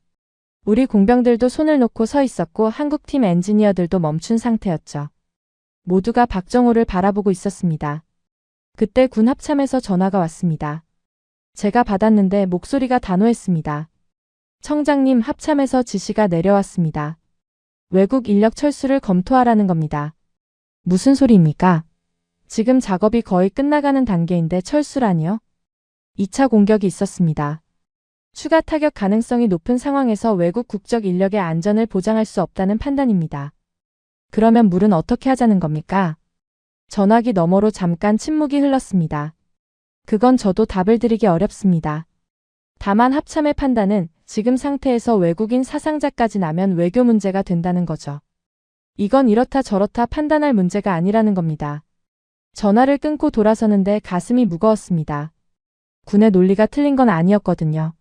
우리 공병들도 손을 놓고 서 있었고 한국팀 엔지니어들도 멈춘 상태였죠. 모두가 박정호를 바라보고 있었습니다. 그때 군 합참에서 전화가 왔습니다. 제가 받았는데 목소리가 단호했습니다. 청장님, 합참에서 지시가 내려왔습니다. 외국 인력 철수를 검토하라는 겁니다. 무슨 소리입니까? 지금 작업이 거의 끝나가는 단계인데 철수라니요? 2차 공격이 있었습니다. 추가 타격 가능성이 높은 상황에서 외국 국적 인력의 안전을 보장할 수 없다는 판단입니다. 그러면 물은 어떻게 하자는 겁니까? 전화기 너머로 잠깐 침묵이 흘렀습니다. 그건 저도 답을 드리기 어렵습니다. 다만 합참의 판단은 지금 상태에서 외국인 사상자까지 나면 외교 문제가 된다는 거죠. 이건 이렇다 저렇다 판단할 문제가 아니라는 겁니다. 전화를 끊고 돌아서는데 가슴이 무거웠습니다. 군의 논리가 틀린 건 아니었거든요.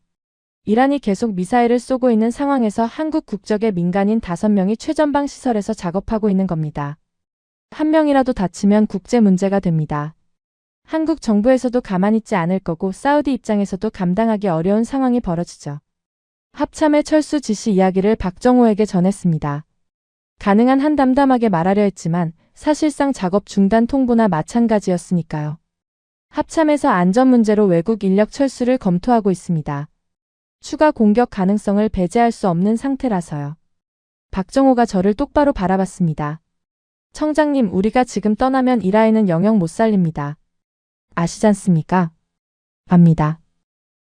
이란이 계속 미사일을 쏘고 있는 상황에서 한국 국적의 민간인 5명이 최전방 시설에서 작업하고 있는 겁니다. 한 명이라도 다치면 국제 문제가 됩니다. 한국 정부에서도 가만히 있지 않을 거고 사우디 입장에서도 감당하기 어려운 상황이 벌어지죠. 합참의 철수 지시 이야기를 박정호에게 전했습니다. 가능한 한 담담하게 말하려 했지만 사실상 작업 중단 통보나 마찬가지였으니까요. 합참에서 안전 문제로 외국 인력 철수를 검토하고 있습니다. 추가 공격 가능성을 배제할 수 없는 상태라서요. 박정호가 저를 똑바로 바라봤습니다. 청장님, 우리가 지금 떠나면 이 라인은 영영 못 살립니다. 아시잖습니까? 압니다.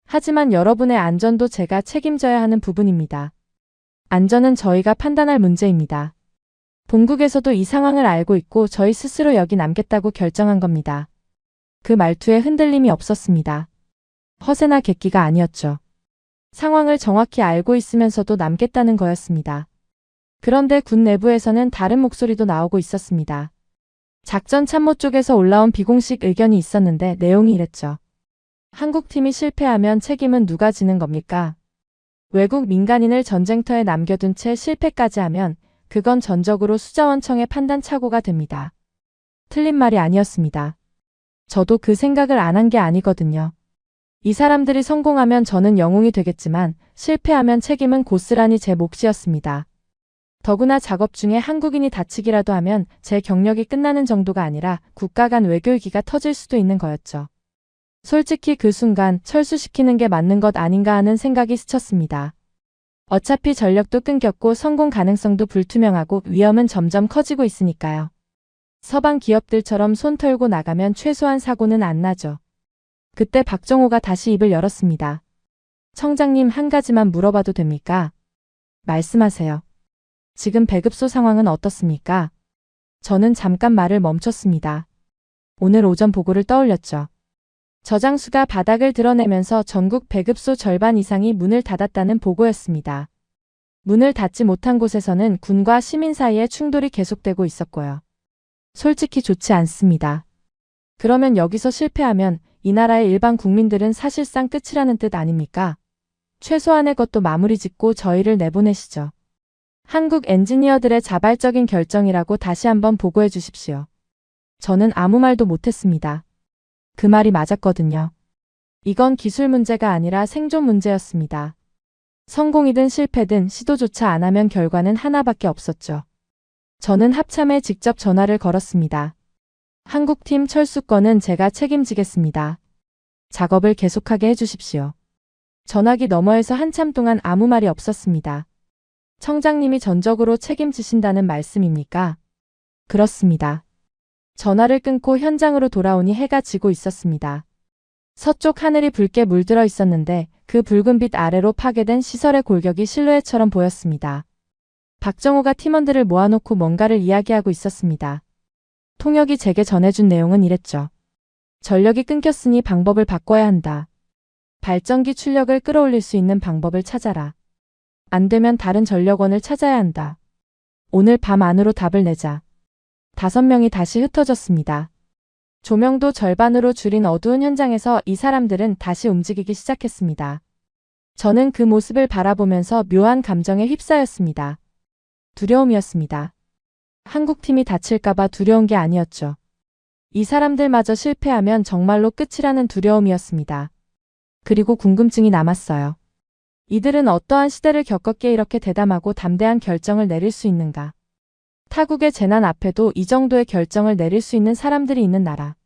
하지만 여러분의 안전도 제가 책임져야 하는 부분입니다. 안전은 저희가 판단할 문제입니다. 본국에서도 이 상황을 알고 있고 저희 스스로 여기 남겠다고 결정한 겁니다. 그 말투에 흔들림이 없었습니다. 허세나 객기가 아니었죠. 상황을 정확히 알고 있으면서도 남겠다는 거였습니다. 그런데 군 내부에서는 다른 목소리도 나오고 있었습니다. 작전 참모 쪽에서 올라온 비공식 의견이 있었는데 내용이 이랬죠. 한국팀이 실패하면 책임은 누가 지는 겁니까? 외국 민간인을 전쟁터에 남겨둔 채 실패까지 하면 그건 전적으로 수자원청의 판단 착오가 됩니다. 틀린 말이 아니었습니다. 저도 그 생각을 안 한 게 아니거든요. 이 사람들이 성공하면 저는 영웅이 되겠지만 실패하면 책임은 고스란히 제 몫이었습니다. 더구나 작업 중에 한국인이 다치기라도 하면 제 경력이 끝나는 정도가 아니라 국가 간 외교위기가 터질 수도 있는 거였죠. 솔직히 그 순간 철수시키는 게 맞는 것 아닌가 하는 생각이 스쳤습니다. 어차피 전력도 끊겼고 성공 가능성도 불투명하고 위험은 점점 커지고 있으니까요. 서방 기업들처럼 손 털고 나가면 최소한 사고는 안 나죠. 그때 박정호가 다시 입을 열었습니다. 청장님, 한 가지만 물어봐도 됩니까? 말씀하세요. 지금 배급소 상황은 어떻습니까? 저는 잠깐 말을 멈췄습니다. 오늘 오전 보고를 떠올렸죠. 저장수가 바닥을 드러내면서 전국 배급소 절반 이상이 문을 닫았다는 보고였습니다. 문을 닫지 못한 곳에서는 군과 시민 사이의 충돌이 계속되고 있었고요. 솔직히 좋지 않습니다. 그러면 여기서 실패하면 이 나라의 일반 국민들은 사실상 끝이라는 뜻 아닙니까? 최소한의 것도 마무리 짓고 저희를 내보내시죠. 한국 엔지니어들의 자발적인 결정이라고 다시 한번 보고해 주십시오. 저는 아무 말도 못했습니다. 그 말이 맞았거든요. 이건 기술 문제가 아니라 생존 문제였습니다. 성공이든 실패든 시도조차 안 하면 결과는 하나밖에 없었죠. 저는 합참에 직접 전화를 걸었습니다. 한국팀 철수권은 제가 책임지겠습니다. 작업을 계속하게 해주십시오. 전화기 너머에서 한참 동안 아무 말이 없었습니다. 청장님이 전적으로 책임지신다는 말씀입니까? 그렇습니다. 전화를 끊고 현장으로 돌아오니 해가 지고 있었습니다. 서쪽 하늘이 붉게 물들어 있었는데 그 붉은 빛 아래로 파괴된 시설의 골격이 실루엣처럼 보였습니다. 박정호가 팀원들을 모아놓고 뭔가를 이야기하고 있었습니다. 통역이 제게 전해준 내용은 이랬죠. 전력이 끊겼으니 방법을 바꿔야 한다. 발전기 출력을 끌어올릴 수 있는 방법을 찾아라. 안 되면 다른 전력원을 찾아야 한다. 오늘 밤 안으로 답을 내자. 5명이 다시 흩어졌습니다. 조명도 절반으로 줄인 어두운 현장에서 이 사람들은 다시 움직이기 시작했습니다. 저는 그 모습을 바라보면서 묘한 감정에 휩싸였습니다. 두려움이었습니다. 한국팀이 다칠까봐 두려운 게 아니었죠. 이 사람들마저 실패하면 정말로 끝이라는 두려움이었습니다. 그리고 궁금증이 남았어요. 이들은 어떠한 시대를 겪었기에 이렇게 대담하고 담대한 결정을 내릴 수 있는가? 타국의 재난 앞에도 이 정도의 결정을 내릴 수 있는 사람들이 있는 나라.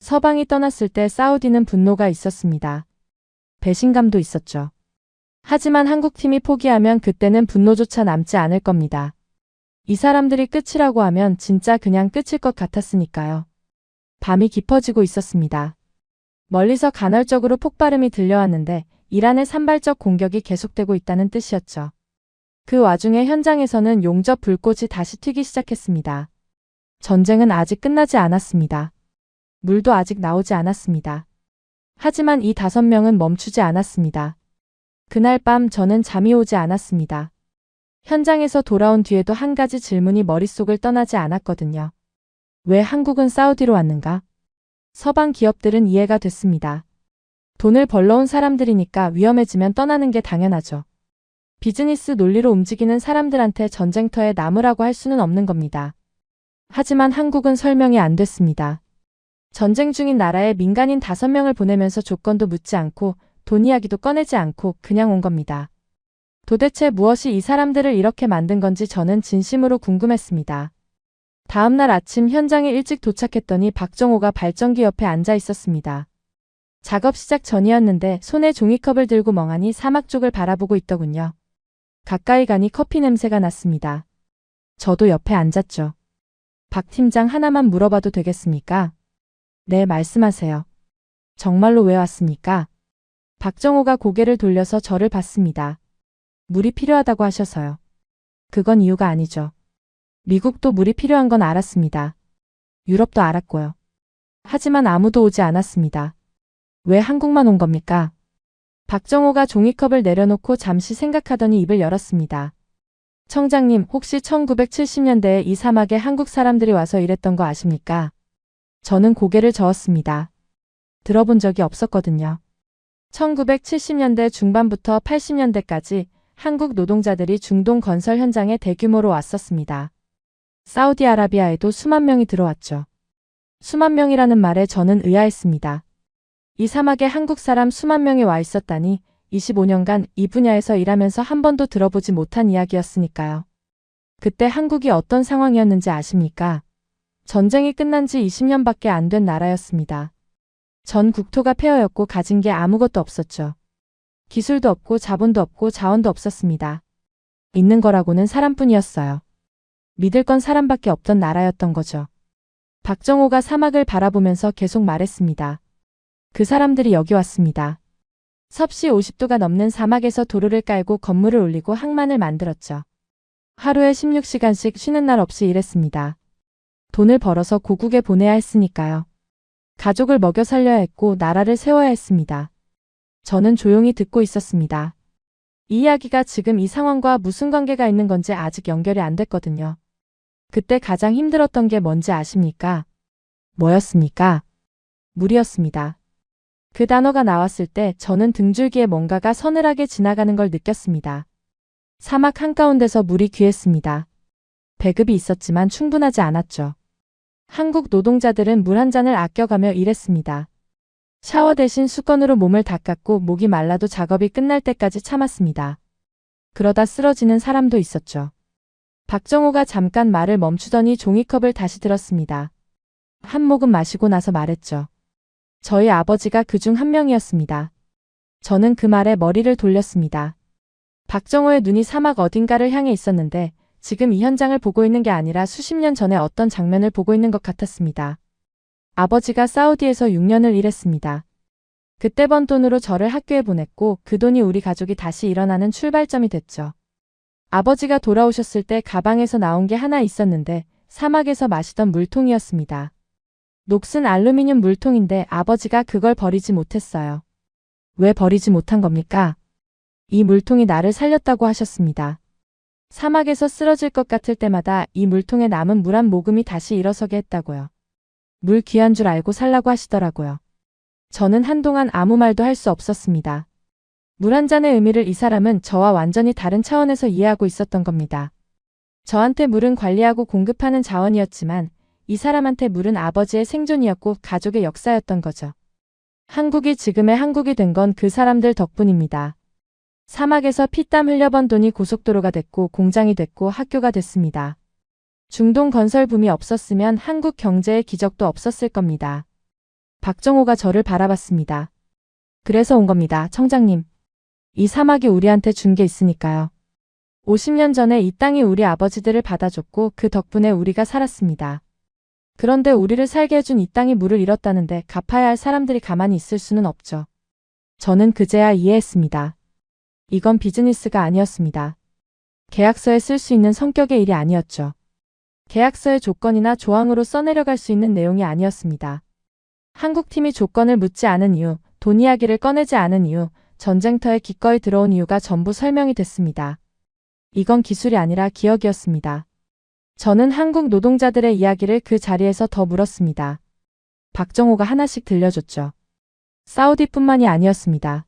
서방이 떠났을 때 사우디는 분노가 있었습니다. 배신감도 있었죠. 하지만 한국팀이 포기하면 그때는 분노조차 남지 않을 겁니다. 이 사람들이 끝이라고 하면 진짜 그냥 끝일 것 같았으니까요. 밤이 깊어지고 있었습니다. 멀리서 간헐적으로 폭발음이 들려왔는데 이란의 산발적 공격이 계속되고 있다는 뜻이었죠. 그 와중에 현장에서는 용접 불꽃이 다시 튀기 시작했습니다. 전쟁은 아직 끝나지 않았습니다. 물도 아직 나오지 않았습니다. 하지만 이 5명은 멈추지 않았습니다. 그날 밤 저는 잠이 오지 않았습니다. 현장에서 돌아온 뒤에도 한 가지 질문이 머릿속을 떠나지 않았거든요. 왜 한국은 사우디로 왔는가? 서방 기업들은 이해가 됐습니다. 돈을 벌러온 사람들이니까 위험해지면 떠나는 게 당연하죠. 비즈니스 논리로 움직이는 사람들한테 전쟁터에 남으라고 할 수는 없는 겁니다. 하지만 한국은 설명이 안 됐습니다. 전쟁 중인 나라에 민간인 5명을 보내면서 조건도 묻지 않고 돈 이야기도 꺼내지 않고 그냥 온 겁니다. 도대체 무엇이 이 사람들을 이렇게 만든 건지 저는 진심으로 궁금했습니다. 다음 날 아침 현장에 일찍 도착했더니 박정호가 발전기 옆에 앉아 있었습니다. 작업 시작 전이었는데 손에 종이컵을 들고 멍하니 사막 쪽을 바라보고 있더군요. 가까이 가니 커피 냄새가 났습니다. 저도 옆에 앉았죠. 박 팀장 하나만 물어봐도 되겠습니까? 네, 말씀하세요. 정말로 왜 왔습니까? 박정호가 고개를 돌려서 저를 봤습니다. 물이 필요하다고 하셔서요. 그건 이유가 아니죠. 미국도 물이 필요한 건 알았습니다. 유럽도 알았고요. 하지만 아무도 오지 않았습니다. 왜 한국만 온 겁니까? 박정호가 종이컵을 내려놓고 잠시 생각하더니 입을 열었습니다. 청장님, 혹시 1970년대에 이 사막에 한국 사람들이 와서 일했던 거 아십니까? 저는 고개를 저었습니다. 들어본 적이 없었거든요. 1970년대 중반부터 80년대까지 한국 노동자들이 중동 건설 현장에 대규모로 왔었습니다. 사우디아라비아에도 수만 명이 들어왔죠. 수만 명이라는 말에 저는 의아했습니다. 이 사막에 한국 사람 수만 명이 와 있었다니 25년간 이 분야에서 일하면서 한 번도 들어보지 못한 이야기였으니까요. 그때 한국이 어떤 상황이었는지 아십니까? 전쟁이 끝난 지 20년밖에 안 된 나라였습니다. 전 국토가 폐허였고 가진 게 아무것도 없었죠. 기술도 없고 자본도 없고 자원도 없었습니다. 있는 거라고는 사람뿐이었어요. 믿을 건 사람밖에 없던 나라였던 거죠. 박정호가 사막을 바라보면서 계속 말했습니다. 그 사람들이 여기 왔습니다. 섭씨 50도가 넘는 사막에서 도로를 깔고 건물을 올리고 항만을 만들었죠. 하루에 16시간씩 쉬는 날 없이 일했습니다. 돈을 벌어서 고국에 보내야 했으니까요. 가족을 먹여 살려야 했고 나라를 세워야 했습니다. 저는 조용히 듣고 있었습니다. 이 이야기가 지금 이 상황과 무슨 관계가 있는 건지 아직 연결이 안 됐거든요. 그때 가장 힘들었던 게 뭔지 아십니까? 뭐였습니까? 물이었습니다. 그 단어가 나왔을 때 저는 등줄기에 뭔가가 서늘하게 지나가는 걸 느꼈습니다. 사막 한가운데서 물이 귀했습니다. 배급이 있었지만 충분하지 않았죠. 한국 노동자들은 물 한 잔을 아껴가며 일했습니다. 샤워 대신 수건으로 몸을 닦았고 목이 말라도 작업이 끝날 때까지 참았습니다. 그러다 쓰러지는 사람도 있었죠. 박정호가 잠깐 말을 멈추더니 종이컵을 다시 들었습니다. 한 모금 마시고 나서 말했죠. 저희 아버지가 그중 한 명이었습니다. 저는 그 말에 머리를 돌렸습니다. 박정호의 눈이 사막 어딘가를 향해 있었는데 지금 이 현장을 보고 있는 게 아니라 수십 년 전에 어떤 장면을 보고 있는 것 같았습니다. 아버지가 사우디에서 6년을 일했습니다. 그때 번 돈으로 저를 학교에 보냈고 그 돈이 우리 가족이 다시 일어나는 출발점이 됐죠. 아버지가 돌아오셨을 때 가방에서 나온 게 하나 있었는데 사막에서 마시던 물통이었습니다. 녹슨 알루미늄 물통인데 아버지가 그걸 버리지 못했어요. 왜 버리지 못한 겁니까? 이 물통이 나를 살렸다고 하셨습니다. 사막에서 쓰러질 것 같을 때마다 이 물통에 남은 물 한 모금이 다시 일어서게 했다고요. 물 귀한 줄 알고 살라고 하시더라고요. 저는 한동안 아무 말도 할 수 없었습니다. 물 한 잔의 의미를 이 사람은 저와 완전히 다른 차원에서 이해하고 있었던 겁니다. 저한테 물은 관리하고 공급하는 자원이었지만 이 사람한테 물은 아버지의 생존이었고 가족의 역사였던 거죠. 한국이 지금의 한국이 된 건 그 사람들 덕분입니다. 사막에서 피땀 흘려번 돈이 고속도로가 됐고 공장이 됐고 학교가 됐습니다. 중동 건설 붐이 없었으면 한국 경제의 기적도 없었을 겁니다. 박정호가 저를 바라봤습니다. 그래서 온 겁니다, 청장님. 이 사막이 우리한테 준 게 있으니까요. 50년 전에 이 땅이 우리 아버지들을 받아줬고 그 덕분에 우리가 살았습니다. 그런데 우리를 살게 해준 이 땅이 물을 잃었다는데 갚아야 할 사람들이 가만히 있을 수는 없죠. 저는 그제야 이해했습니다. 이건 비즈니스가 아니었습니다. 계약서에 쓸 수 있는 성격의 일이 아니었죠. 계약서의 조건이나 조항으로 써내려갈 수 있는 내용이 아니었습니다. 한국팀이 조건을 묻지 않은 이유, 돈 이야기를 꺼내지 않은 이유, 전쟁터에 기꺼이 들어온 이유가 전부 설명이 됐습니다. 이건 기술이 아니라 기억이었습니다. 저는 한국 노동자들의 이야기를 그 자리에서 더 물었습니다. 박정호가 하나씩 들려줬죠. 사우디뿐만이 아니었습니다.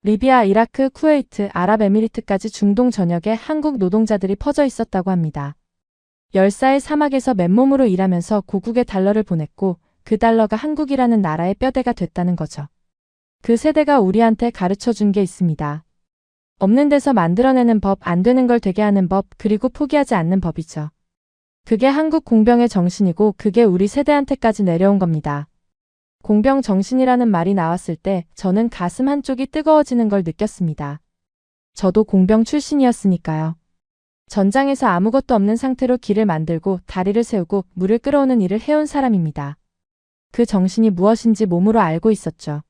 리비아, 이라크, 쿠웨이트, 아랍에미리트까지 중동 전역에 한국 노동자들이 퍼져 있었다고 합니다. 열사의 사막에서 맨몸으로 일하면서 고국에 달러를 보냈고 그 달러가 한국이라는 나라의 뼈대가 됐다는 거죠. 그 세대가 우리한테 가르쳐 준 게 있습니다. 없는 데서 만들어내는 법, 안 되는 걸 되게 하는 법, 그리고 포기하지 않는 법이죠. 그게 한국 공병의 정신이고 그게 우리 세대한테까지 내려온 겁니다. 공병 정신이라는 말이 나왔을 때 저는 가슴 한쪽이 뜨거워지는 걸 느꼈습니다. 저도 공병 출신이었으니까요. 전장에서 아무것도 없는 상태로 길을 만들고 다리를 세우고 물을 끌어오는 일을 해온 사람입니다. 그 정신이 무엇인지 몸으로 알고 있었죠.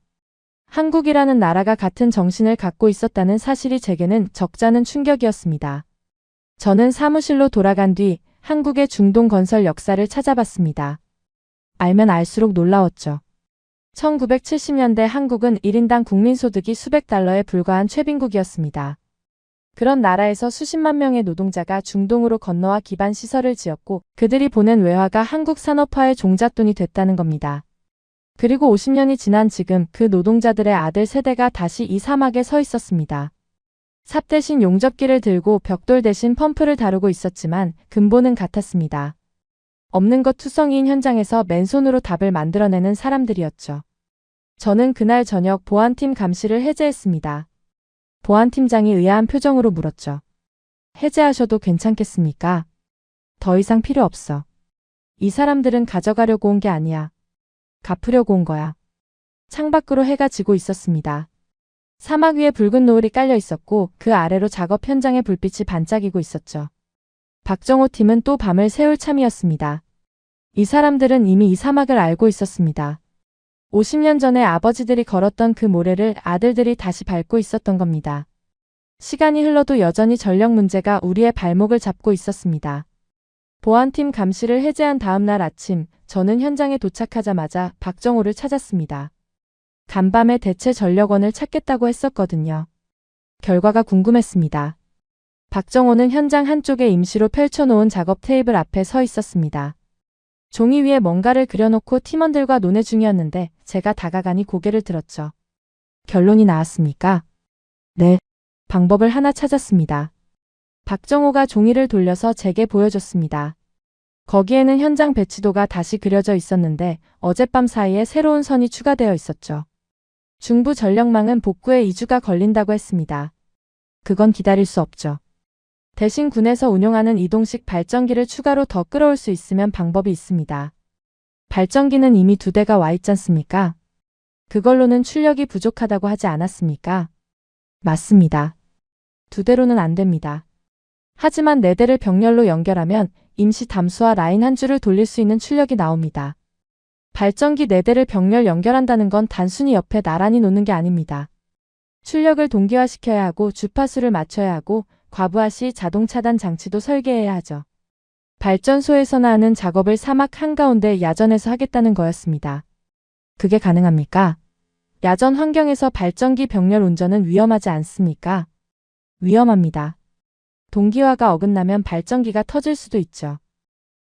한국이라는 나라가 같은 정신을 갖고 있었다는 사실이 제게는 적잖은 충격이었습니다. 저는 사무실로 돌아간 뒤 한국의 중동 건설 역사를 찾아봤습니다. 알면 알수록 놀라웠죠. 1970년대 한국은 1인당 국민소득이 수백 달러에 불과한 최빈국이었습니다. 그런 나라에서 수십만 명의 노동자가 중동으로 건너와 기반 시설을 지었고 그들이 보낸 외화가 한국 산업화의 종잣돈이 됐다는 겁니다. 그리고 50년이 지난 지금 그 노동자들의 아들 세대가 다시 이 사막에 서 있었습니다. 삽 대신 용접기를 들고 벽돌 대신 펌프를 다루고 있었지만 근본은 같았습니다. 없는 것 투성이인 현장에서 맨손으로 답을 만들어내는 사람들이었죠. 저는 그날 저녁 보안팀 감시를 해제했습니다. 보안팀장이 의아한 표정으로 물었죠. 해제하셔도 괜찮겠습니까? 더 이상 필요 없어. 이 사람들은 가져가려고 온 게 아니야. 갚으려고 온 거야. 창밖으로 해가 지고 있었습니다. 사막 위에 붉은 노을이 깔려 있었고 그 아래로 작업 현장의 불빛이 반짝이고 있었죠. 박정호 팀은 또 밤을 새울 참이었습니다. 이 사람들은 이미 이 사막을 알고 있었습니다. 50년 전에 아버지들이 걸었던 그 모래를 아들들이 다시 밟고 있었던 겁니다. 시간이 흘러도 여전히 전력 문제가 우리의 발목을 잡고 있었습니다. 보안팀 감시를 해제한 다음 날 아침, 저는 현장에 도착하자마자 박정호를 찾았습니다. 간밤에 대체 전력원을 찾겠다고 했었거든요. 결과가 궁금했습니다. 박정호는 현장 한쪽에 임시로 펼쳐놓은 작업 테이블 앞에 서 있었습니다. 종이 위에 뭔가를 그려놓고 팀원들과 논의 중이었는데 제가 다가가니 고개를 들었죠. 결론이 나왔습니까? 네. 방법을 하나 찾았습니다. 박정호가 종이를 돌려서 제게 보여줬습니다. 거기에는 현장 배치도가 다시 그려져 있었는데 어젯밤 사이에 새로운 선이 추가되어 있었죠. 중부 전력망은 복구에 2주가 걸린다고 했습니다. 그건 기다릴 수 없죠. 대신 군에서 운용하는 이동식 발전기를 추가로 더 끌어올 수 있으면 방법이 있습니다. 발전기는 이미 2대가 와 있지 않습니까? 그걸로는 출력이 부족하다고 하지 않았습니까? 맞습니다. 2대로는 안 됩니다. 하지만 4대를 병렬로 연결하면 임시 담수화 라인 한 줄을 돌릴 수 있는 출력이 나옵니다. 발전기 4대를 병렬 연결한다는 건 단순히 옆에 나란히 놓는 게 아닙니다. 출력을 동기화시켜야 하고 주파수를 맞춰야 하고 과부하 시 자동 차단 장치도 설계해야 하죠. 발전소에서나 하는 작업을 사막 한가운데 야전에서 하겠다는 거였습니다. 그게 가능합니까? 야전 환경에서 발전기 병렬 운전은 위험하지 않습니까? 위험합니다. 동기화가 어긋나면 발전기가 터질 수도 있죠.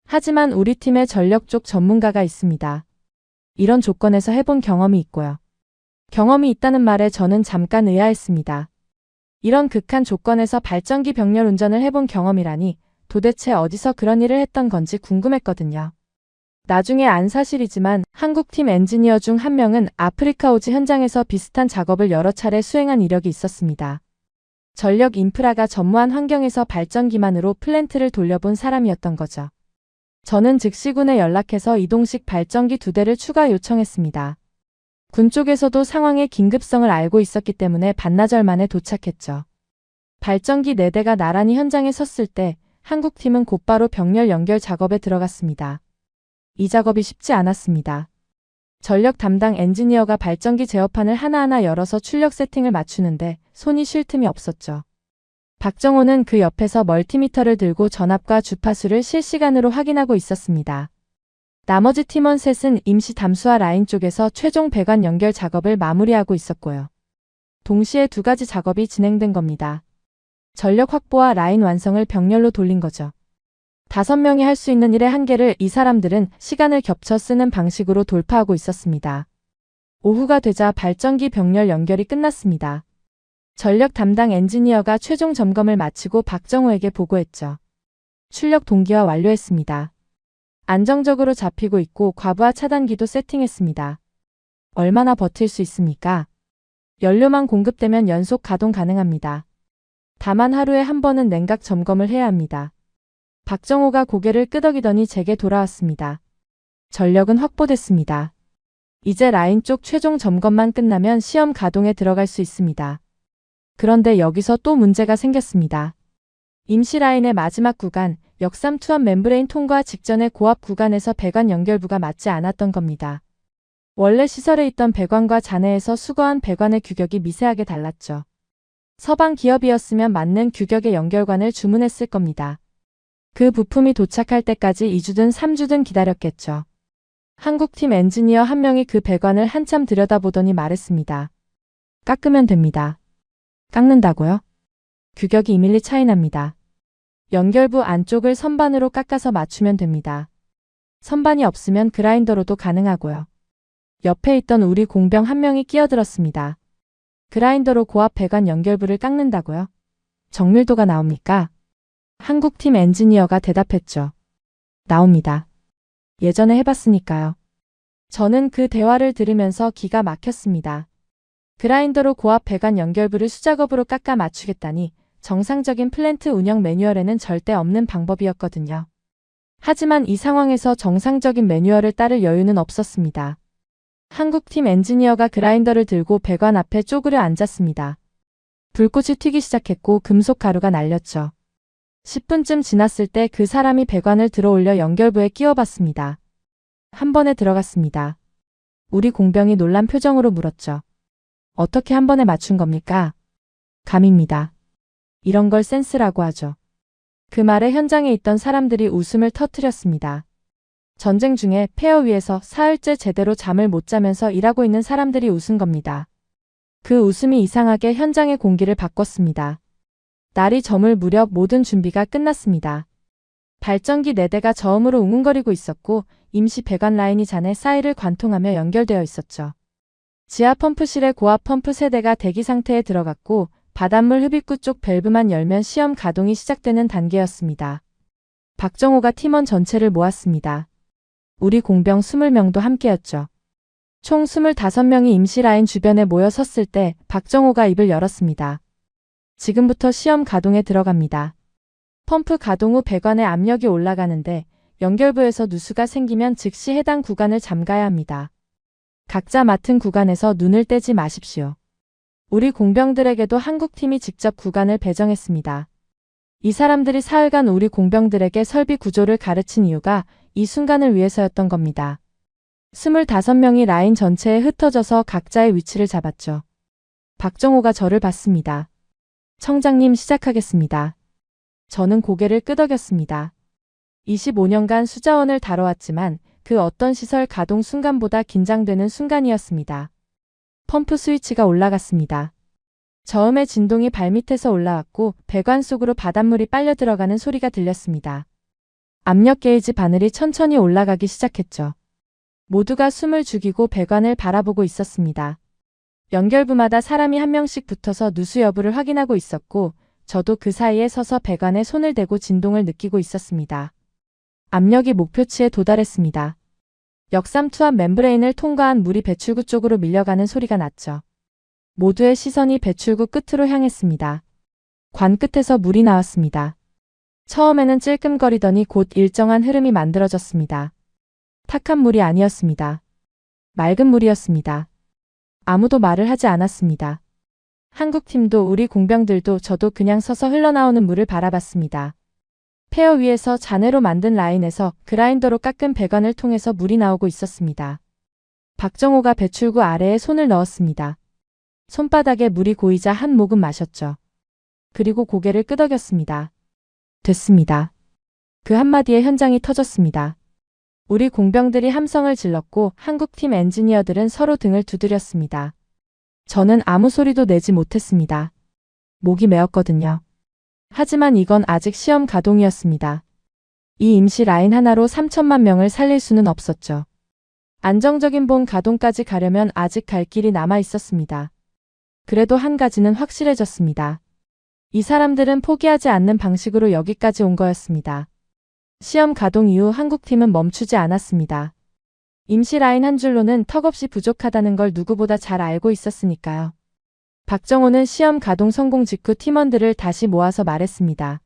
하지만 우리 팀에 전력 쪽 전문가가 있습니다. 이런 조건에서 해본 경험이 있고요. 경험이 있다는 말에 저는 잠깐 의아했습니다. 이런 극한 조건에서 발전기 병렬 운전을 해본 경험이라니 도대체 어디서 그런 일을 했던 건지 궁금했거든요. 나중에 안 사실이지만 한국팀 엔지니어 중 한 명은 아프리카 오지 현장에서 비슷한 작업을 여러 차례 수행한 이력이 있었습니다. 전력 인프라가 전무한 환경에서 발전기만으로 플랜트를 돌려본 사람이었던 거죠. 저는 즉시 군에 연락해서 이동식 발전기 2대를 추가 요청했습니다. 군 쪽에서도 상황의 긴급성을 알고 있었기 때문에 반나절 만에 도착했죠. 발전기 4대가 나란히 현장에 섰을 때 한국팀은 곧바로 병렬 연결 작업에 들어갔습니다. 이 작업이 쉽지 않았습니다. 전력 담당 엔지니어가 발전기 제어판을 하나하나 열어서 출력 세팅을 맞추는데 손이 쉴 틈이 없었죠. 박정호는 그 옆에서 멀티미터를 들고 전압과 주파수를 실시간으로 확인하고 있었습니다. 나머지 팀원 셋은 임시 담수화 라인 쪽에서 최종 배관 연결 작업을 마무리하고 있었고요. 동시에 2가지 작업이 진행된 겁니다. 전력 확보와 라인 완성을 병렬로 돌린 거죠. 5명이 할 수 있는 일의 한계를 이 사람들은 시간을 겹쳐 쓰는 방식으로 돌파하고 있었습니다. 오후가 되자 발전기 병렬 연결이 끝났습니다. 전력 담당 엔지니어가 최종 점검을 마치고 박정호에게 보고했죠. 출력 동기화 완료했습니다. 안정적으로 잡히고 있고 과부하 차단기도 세팅했습니다. 얼마나 버틸 수 있습니까? 연료만 공급되면 연속 가동 가능합니다. 다만 하루에 한 번은 냉각 점검을 해야 합니다. 박정호가 고개를 끄덕이더니 제게 돌아왔습니다. 전력은 확보됐습니다. 이제 라인 쪽 최종 점검만 끝나면 시험 가동에 들어갈 수 있습니다. 그런데 여기서 또 문제가 생겼습니다. 임시 라인의 마지막 구간, 역삼 투합 멤브레인 통과 직전의 고압 구간에서 배관 연결부가 맞지 않았던 겁니다. 원래 시설에 있던 배관과 잔해에서 수거한 배관의 규격이 미세하게 달랐죠. 서방 기업이었으면 맞는 규격의 연결관을 주문했을 겁니다. 그 부품이 도착할 때까지 2주든 3주든 기다렸겠죠. 한국팀 엔지니어 한 명이 그 배관을 한참 들여다보더니 말했습니다. 깎으면 됩니다. 깎는다고요? 규격이 2mm 차이 납니다. 연결부 안쪽을 선반으로 깎아서 맞추면 됩니다. 선반이 없으면 그라인더로도 가능하고요. 옆에 있던 우리 공병 한 명이 끼어들었습니다. 그라인더로 고압 배관 연결부를 깎는다고요? 정밀도가 나옵니까? 한국팀 엔지니어가 대답했죠. 나옵니다. 예전에 해봤으니까요. 저는 그 대화를 들으면서 기가 막혔습니다. 그라인더로 고압 배관 연결부를 수작업으로 깎아 맞추겠다니 정상적인 플랜트 운영 매뉴얼에는 절대 없는 방법이었거든요. 하지만 이 상황에서 정상적인 매뉴얼을 따를 여유는 없었습니다. 한국팀 엔지니어가 그라인더를 들고 배관 앞에 쪼그려 앉았습니다. 불꽃이 튀기 시작했고 금속 가루가 날렸죠. 10분쯤 지났을 때 그 사람이 배관을 들어올려 연결부에 끼워봤습니다. 한 번에 들어갔습니다. 우리 공병이 놀란 표정으로 물었죠. 어떻게 한 번에 맞춘 겁니까? 감입니다. 이런 걸 센스라고 하죠. 그 말에 현장에 있던 사람들이 웃음을 터뜨렸습니다. 전쟁 중에 폐허 위에서 사흘째 제대로 잠을 못 자면서 일하고 있는 사람들이 웃은 겁니다. 그 웃음이 이상하게 현장의 공기를 바꿨습니다. 날이 저물 무렵 모든 준비가 끝났습니다. 발전기 4대가 저음으로 웅웅거리고 있었고 임시 배관 라인이 잔해 사이를 관통하며 연결되어 있었죠. 지하 펌프실에 고압 펌프 3대가 대기 상태에 들어갔고 바닷물 흡입구 쪽 밸브만 열면 시험 가동이 시작되는 단계였습니다. 박정호가 팀원 전체를 모았습니다. 우리 공병 20명도 함께였죠. 총 25명이 임시 라인 주변에 모여 섰을 때 박정호가 입을 열었습니다. 지금부터 시험 가동에 들어갑니다. 펌프 가동 후 배관의 압력이 올라가는데 연결부에서 누수가 생기면 즉시 해당 구간을 잠가야 합니다. 각자 맡은 구간에서 눈을 떼지 마십시오. 우리 공병들에게도 한국팀이 직접 구간을 배정했습니다. 이 사람들이 사흘간 우리 공병들에게 설비 구조를 가르친 이유가 이 순간을 위해서였던 겁니다. 25명이 라인 전체에 흩어져서 각자의 위치를 잡았죠. 박정호가 저를 봤습니다. 청장님 시작하겠습니다. 저는 고개를 끄덕였습니다. 25년간 수자원을 다뤄왔지만 그 어떤 시설 가동 순간보다 긴장되는 순간이었습니다. 펌프 스위치가 올라갔습니다. 저음의 진동이 발밑에서 올라왔고 배관 속으로 바닷물이 빨려 들어가는 소리가 들렸습니다. 압력 게이지 바늘이 천천히 올라가기 시작했죠. 모두가 숨을 죽이고 배관을 바라보고 있었습니다. 연결부마다 사람이 한 명씩 붙어서 누수 여부를 확인하고 있었고 저도 그 사이에 서서 배관에 손을 대고 진동을 느끼고 있었습니다. 압력이 목표치에 도달했습니다. 역삼투압 멤브레인을 통과한 물이 배출구 쪽으로 밀려가는 소리가 났죠. 모두의 시선이 배출구 끝으로 향했습니다. 관 끝에서 물이 나왔습니다. 처음에는 찔끔거리더니 곧 일정한 흐름이 만들어졌습니다. 탁한 물이 아니었습니다. 맑은 물이었습니다. 아무도 말을 하지 않았습니다. 한국팀도 우리 공병들도 저도 그냥 서서 흘러나오는 물을 바라봤습니다. 폐허 위에서 잔해로 만든 라인에서 그라인더로 깎은 배관을 통해서 물이 나오고 있었습니다. 박정호가 배출구 아래에 손을 넣었습니다. 손바닥에 물이 고이자 한 모금 마셨죠. 그리고 고개를 끄덕였습니다. 됐습니다. 그 한마디에 현장이 터졌습니다. 우리 공병들이 함성을 질렀고 한국팀 엔지니어들은 서로 등을 두드렸습니다. 저는 아무 소리도 내지 못했습니다. 목이 메었거든요. 하지만 이건 아직 시험 가동이었습니다. 이 임시 라인 하나로 3천만 명을 살릴 수는 없었죠. 안정적인 본 가동까지 가려면 아직 갈 길이 남아 있었습니다. 그래도 한 가지는 확실해졌습니다. 이 사람들은 포기하지 않는 방식으로 여기까지 온 거였습니다. 시험 가동 이후 한국팀은 멈추지 않았습니다. 임시 라인 한 줄로는 턱없이 부족하다는 걸 누구보다 잘 알고 있었으니까요. 박정호는 시험 가동 성공 직후 팀원들을 다시 모아서 말했습니다.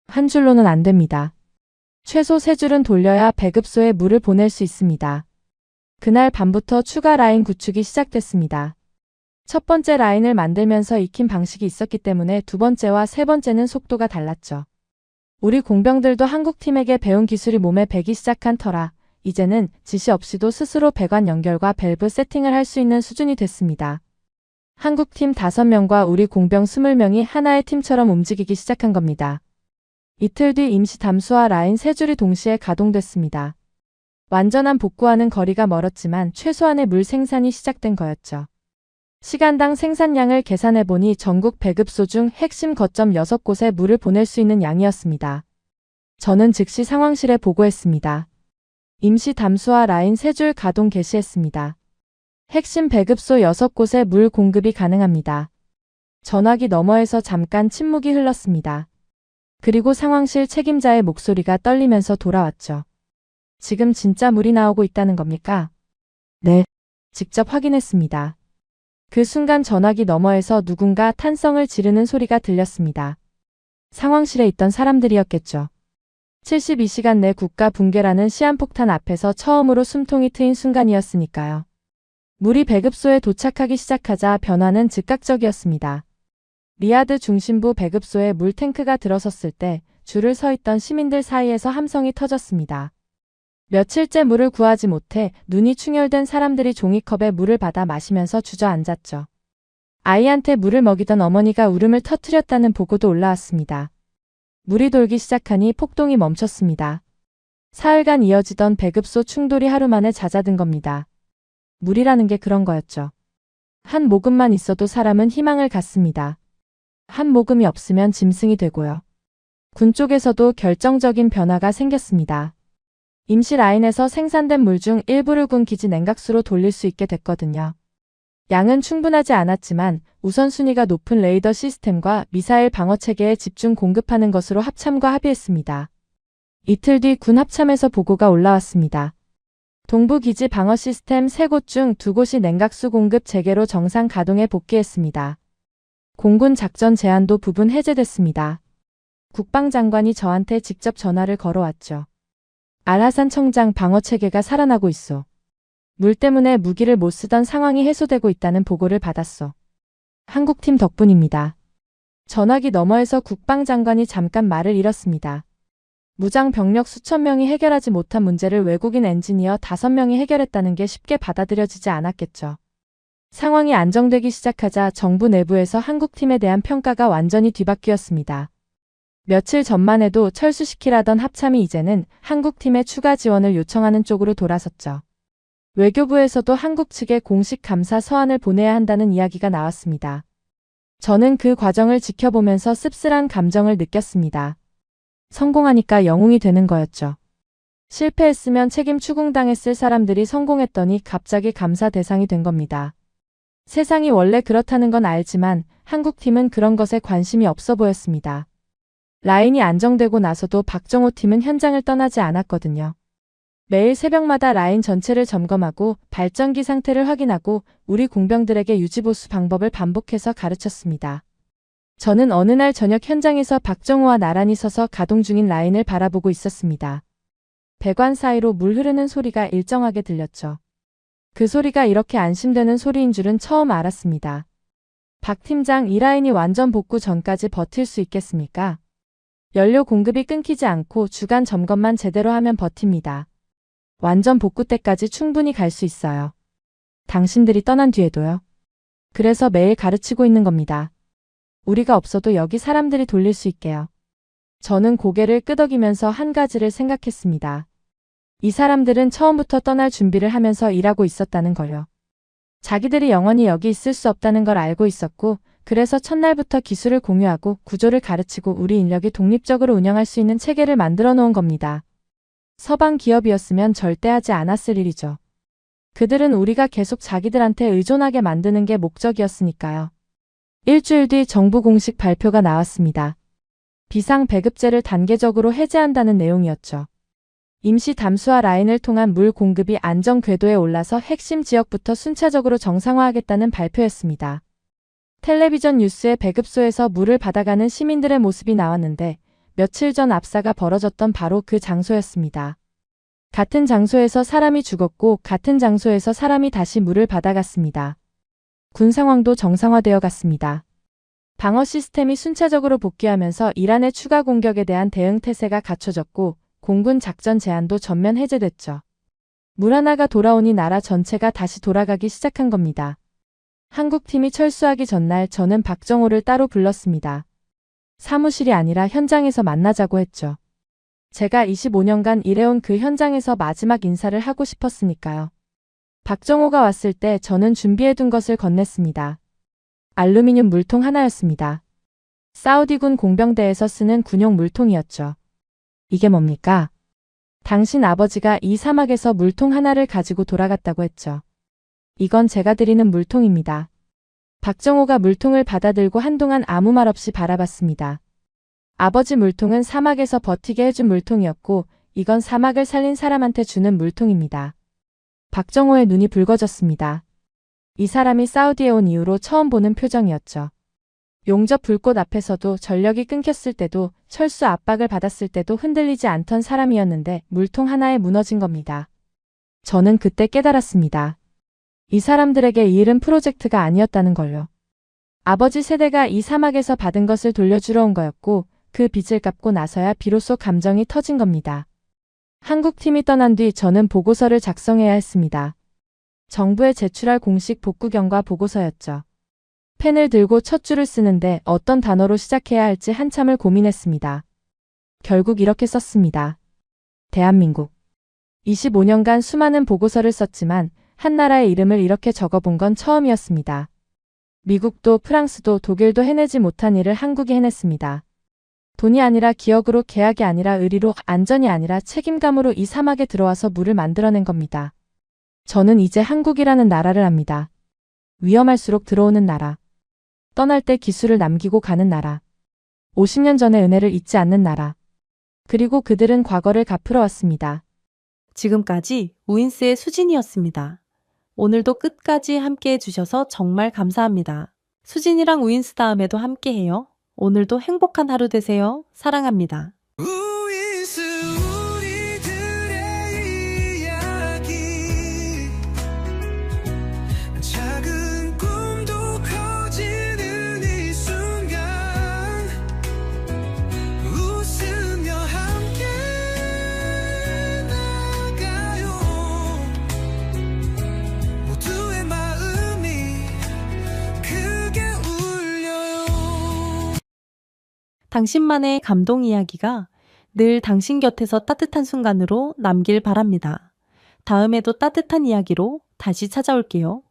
한 줄로는 안 됩니다. 최소 3줄은 돌려야 배급소에 물을 보낼 수 있습니다. 그날 밤부터 추가 라인 구축이 시작됐습니다. 첫 번째 라인을 만들면서 익힌 방식이 있었기 때문에 두 번째와 세 번째는 속도가 달랐죠. 우리 공병들도 한국팀에게 배운 기술이 몸에 배기 시작한 터라 이제는 지시 없이도 스스로 배관 연결과 밸브 세팅을 할 수 있는 수준이 됐습니다. 한국팀 5명과 우리 공병 20명이 하나의 팀처럼 움직이기 시작한 겁니다. 이틀 뒤 임시 담수화 라인 3줄이 동시에 가동됐습니다. 완전한 복구와는 거리가 멀었지만 최소한의 물 생산이 시작된 거였죠. 시간당 생산량을 계산해보니 전국 배급소 중 핵심 거점 6곳에 물을 보낼 수 있는 양이었습니다. 저는 즉시 상황실에 보고했습니다. 임시 담수화 라인 3줄 가동 개시했습니다. 핵심 배급소 6곳에 물 공급이 가능합니다. 전화기 너머에서 잠깐 침묵이 흘렀습니다. 그리고 상황실 책임자의 목소리가 떨리면서 돌아왔죠. 지금 진짜 물이 나오고 있다는 겁니까? 네. 직접 확인했습니다. 그 순간 전화기 너머에서 누군가 탄성을 지르는 소리가 들렸습니다. 상황실에 있던 사람들이었겠죠. 72시간 내 국가 붕괴라는 시한폭탄 앞에서 처음으로 숨통이 트인 순간이었으니까요. 물이 배급소에 도착하기 시작하자 변화는 즉각적이었습니다. 리야드 중심부 배급소에 물탱크가 들어섰을 때 줄을 서 있던 시민들 사이에서 함성이 터졌습니다. 며칠째 물을 구하지 못해 눈이 충혈된 사람들이 종이컵에 물을 받아 마시면서 주저앉았죠. 아이한테 물을 먹이던 어머니가 울음을 터뜨렸다는 보고도 올라왔습니다. 물이 돌기 시작하니 폭동이 멈췄습니다. 사흘간 이어지던 배급소 충돌이 하루 만에 잦아든 겁니다. 물이라는 게 그런 거였죠. 한 모금만 있어도 사람은 희망을 갖습니다. 한 모금이 없으면 짐승이 되고요. 군 쪽에서도 결정적인 변화가 생겼습니다. 임시 라인에서 생산된 물 중 일부를 군 기지 냉각수로 돌릴 수 있게 됐거든요. 양은 충분하지 않았지만 우선순위가 높은 레이더 시스템과 미사일 방어체계에 집중 공급하는 것으로 합참과 합의했습니다. 이틀 뒤 군 합참에서 보고가 올라왔습니다. 동부기지 방어 시스템 3곳 중 2곳이 냉각수 공급 체계로 정상 가동에 복귀했습니다. 공군 작전 제한도 부분 해제됐습니다. 국방장관이 저한테 직접 전화를 걸어왔죠. 알하산 청장 방어체계가 살아나고 있어. 물 때문에 무기를 못 쓰던 상황이 해소되고 있다는 보고를 받았어. 한국팀 덕분입니다. 전화기 너머에서 국방장관이 잠깐 말을 잃었습니다. 무장 병력 수천 명이 해결하지 못한 문제를 외국인 엔지니어 5명이 해결했다는 게 쉽게 받아들여지지 않았겠죠. 상황이 안정되기 시작하자 정부 내부에서 한국팀에 대한 평가가 완전히 뒤바뀌었습니다. 며칠 전만 해도 철수시키라던 합참이 이제는 한국팀의 추가 지원을 요청하는 쪽으로 돌아섰죠. 외교부에서도 한국 측에 공식 감사 서한을 보내야 한다는 이야기가 나왔습니다. 저는 그 과정을 지켜보면서 씁쓸한 감정을 느꼈습니다. 성공하니까 영웅이 되는 거였죠. 실패했으면 책임 추궁당했을 사람들이 성공했더니 갑자기 감사 대상이 된 겁니다. 세상이 원래 그렇다는 건 알지만 한국팀은 그런 것에 관심이 없어 보였습니다. 라인이 안정되고 나서도 박정호 팀은 현장을 떠나지 않았거든요. 매일 새벽마다 라인 전체를 점검하고 발전기 상태를 확인하고 우리 공병들에게 유지보수 방법을 반복해서 가르쳤습니다. 저는 어느 날 저녁 현장에서 박정호와 나란히 서서 가동 중인 라인을 바라보고 있었습니다. 배관 사이로 물 흐르는 소리가 일정하게 들렸죠. 그 소리가 이렇게 안심되는 소리인 줄은 처음 알았습니다. 박 팀장, 이 라인이 완전 복구 전까지 버틸 수 있겠습니까? 연료 공급이 끊기지 않고 주간 점검만 제대로 하면 버팁니다. 완전 복구 때까지 충분히 갈 수 있어요. 당신들이 떠난 뒤에도요. 그래서 매일 가르치고 있는 겁니다. 우리가 없어도 여기 사람들이 돌릴 수 있게요. 저는 고개를 끄덕이면서 한 가지를 생각했습니다. 이 사람들은 처음부터 떠날 준비를 하면서 일하고 있었다는 걸요. 자기들이 영원히 여기 있을 수 없다는 걸 알고 있었고, 그래서 첫날부터 기술을 공유하고 구조를 가르치고 우리 인력이 독립적으로 운영할 수 있는 체계를 만들어 놓은 겁니다. 서방 기업이었으면 절대 하지 않았을 일이죠. 그들은 우리가 계속 자기들한테 의존하게 만드는 게 목적이었으니까요. 일주일 뒤 정부 공식 발표가 나왔습니다. 비상 배급제를 단계적으로 해제한다는 내용이었죠. 임시 담수화 라인을 통한 물 공급이 안정 궤도에 올라서 핵심 지역부터 순차적으로 정상화하겠다는 발표였습니다. 텔레비전 뉴스에 배급소에서 물을 받아가는 시민들의 모습이 나왔는데 며칠 전 압사가 벌어졌던 바로 그 장소였습니다. 같은 장소에서 사람이 죽었고 같은 장소에서 사람이 다시 물을 받아갔습니다. 군 상황도 정상화되어 갔습니다. 방어 시스템이 순차적으로 복귀하면서 이란의 추가 공격에 대한 대응 태세가 갖춰졌고 공군 작전 제한도 전면 해제됐죠. 물 하나가 돌아오니 나라 전체가 다시 돌아가기 시작한 겁니다. 한국팀이 철수하기 전날 저는 박정호를 따로 불렀습니다. 사무실이 아니라 현장에서 만나자고 했죠. 제가 25년간 일해온 그 현장에서 마지막 인사를 하고 싶었으니까요. 박정호가 왔을 때 저는 준비해둔 것을 건넸습니다. 알루미늄 물통 하나였습니다. 사우디군 공병대에서 쓰는 군용 물통이었죠. 이게 뭡니까? 당신 아버지가 이 사막에서 물통 하나를 가지고 돌아갔다고 했죠. 이건 제가 드리는 물통입니다. 박정호가 물통을 받아들고 한동안 아무 말 없이 바라봤습니다. 아버지 물통은 사막에서 버티게 해준 물통이었고 이건 사막을 살린 사람한테 주는 물통입니다. 박정호의 눈이 붉어졌습니다. 이 사람이 사우디에 온 이후로 처음 보는 표정이었죠. 용접 불꽃 앞에서도 전력이 끊겼을 때도 철수 압박을 받았을 때도 흔들리지 않던 사람이었는데 물통 하나에 무너진 겁니다. 저는 그때 깨달았습니다. 이 사람들에게 이 일은 프로젝트가 아니었다는 걸요. 아버지 세대가 이 사막에서 받은 것을 돌려주러 온 거였고 그 빚을 갚고 나서야 비로소 감정이 터진 겁니다. 한국팀이 떠난 뒤 저는 보고서를 작성해야 했습니다. 정부에 제출할 공식 복구 경과 보고서였죠. 펜을 들고 첫 줄을 쓰는데 어떤 단어로 시작해야 할지 한참을 고민했습니다. 결국 이렇게 썼습니다. 대한민국. 25년간 수많은 보고서를 썼지만 한 나라의 이름을 이렇게 적어본 건 처음이었습니다. 미국도 프랑스도 독일도 해내지 못한 일을 한국이 해냈습니다. 돈이 아니라 기억으로, 계약이 아니라 의리로, 안전이 아니라 책임감으로 이 사막에 들어와서 물을 만들어낸 겁니다. 저는 이제 한국이라는 나라를 압니다. 위험할수록 들어오는 나라. 떠날 때 기술을 남기고 가는 나라. 50년 전의 은혜를 잊지 않는 나라. 그리고 그들은 과거를 갚으러 왔습니다. 지금까지 우인스의 수진이었습니다. 오늘도 끝까지 함께 해주셔서 정말 감사합니다. 수진이랑 우인스 다음에도 함께해요. 오늘도 행복한 하루 되세요. 사랑합니다. 우인스 우리들의 이야기 작은 꿈도 커지는 이 순간 웃으며 함께 나가요 모두의 마음이 크게 울려요. 당신만의 감동 이야기가 늘 당신 곁에서 따뜻한 순간으로 남길 바랍니다. 다음에도 따뜻한 이야기로 다시 찾아올게요.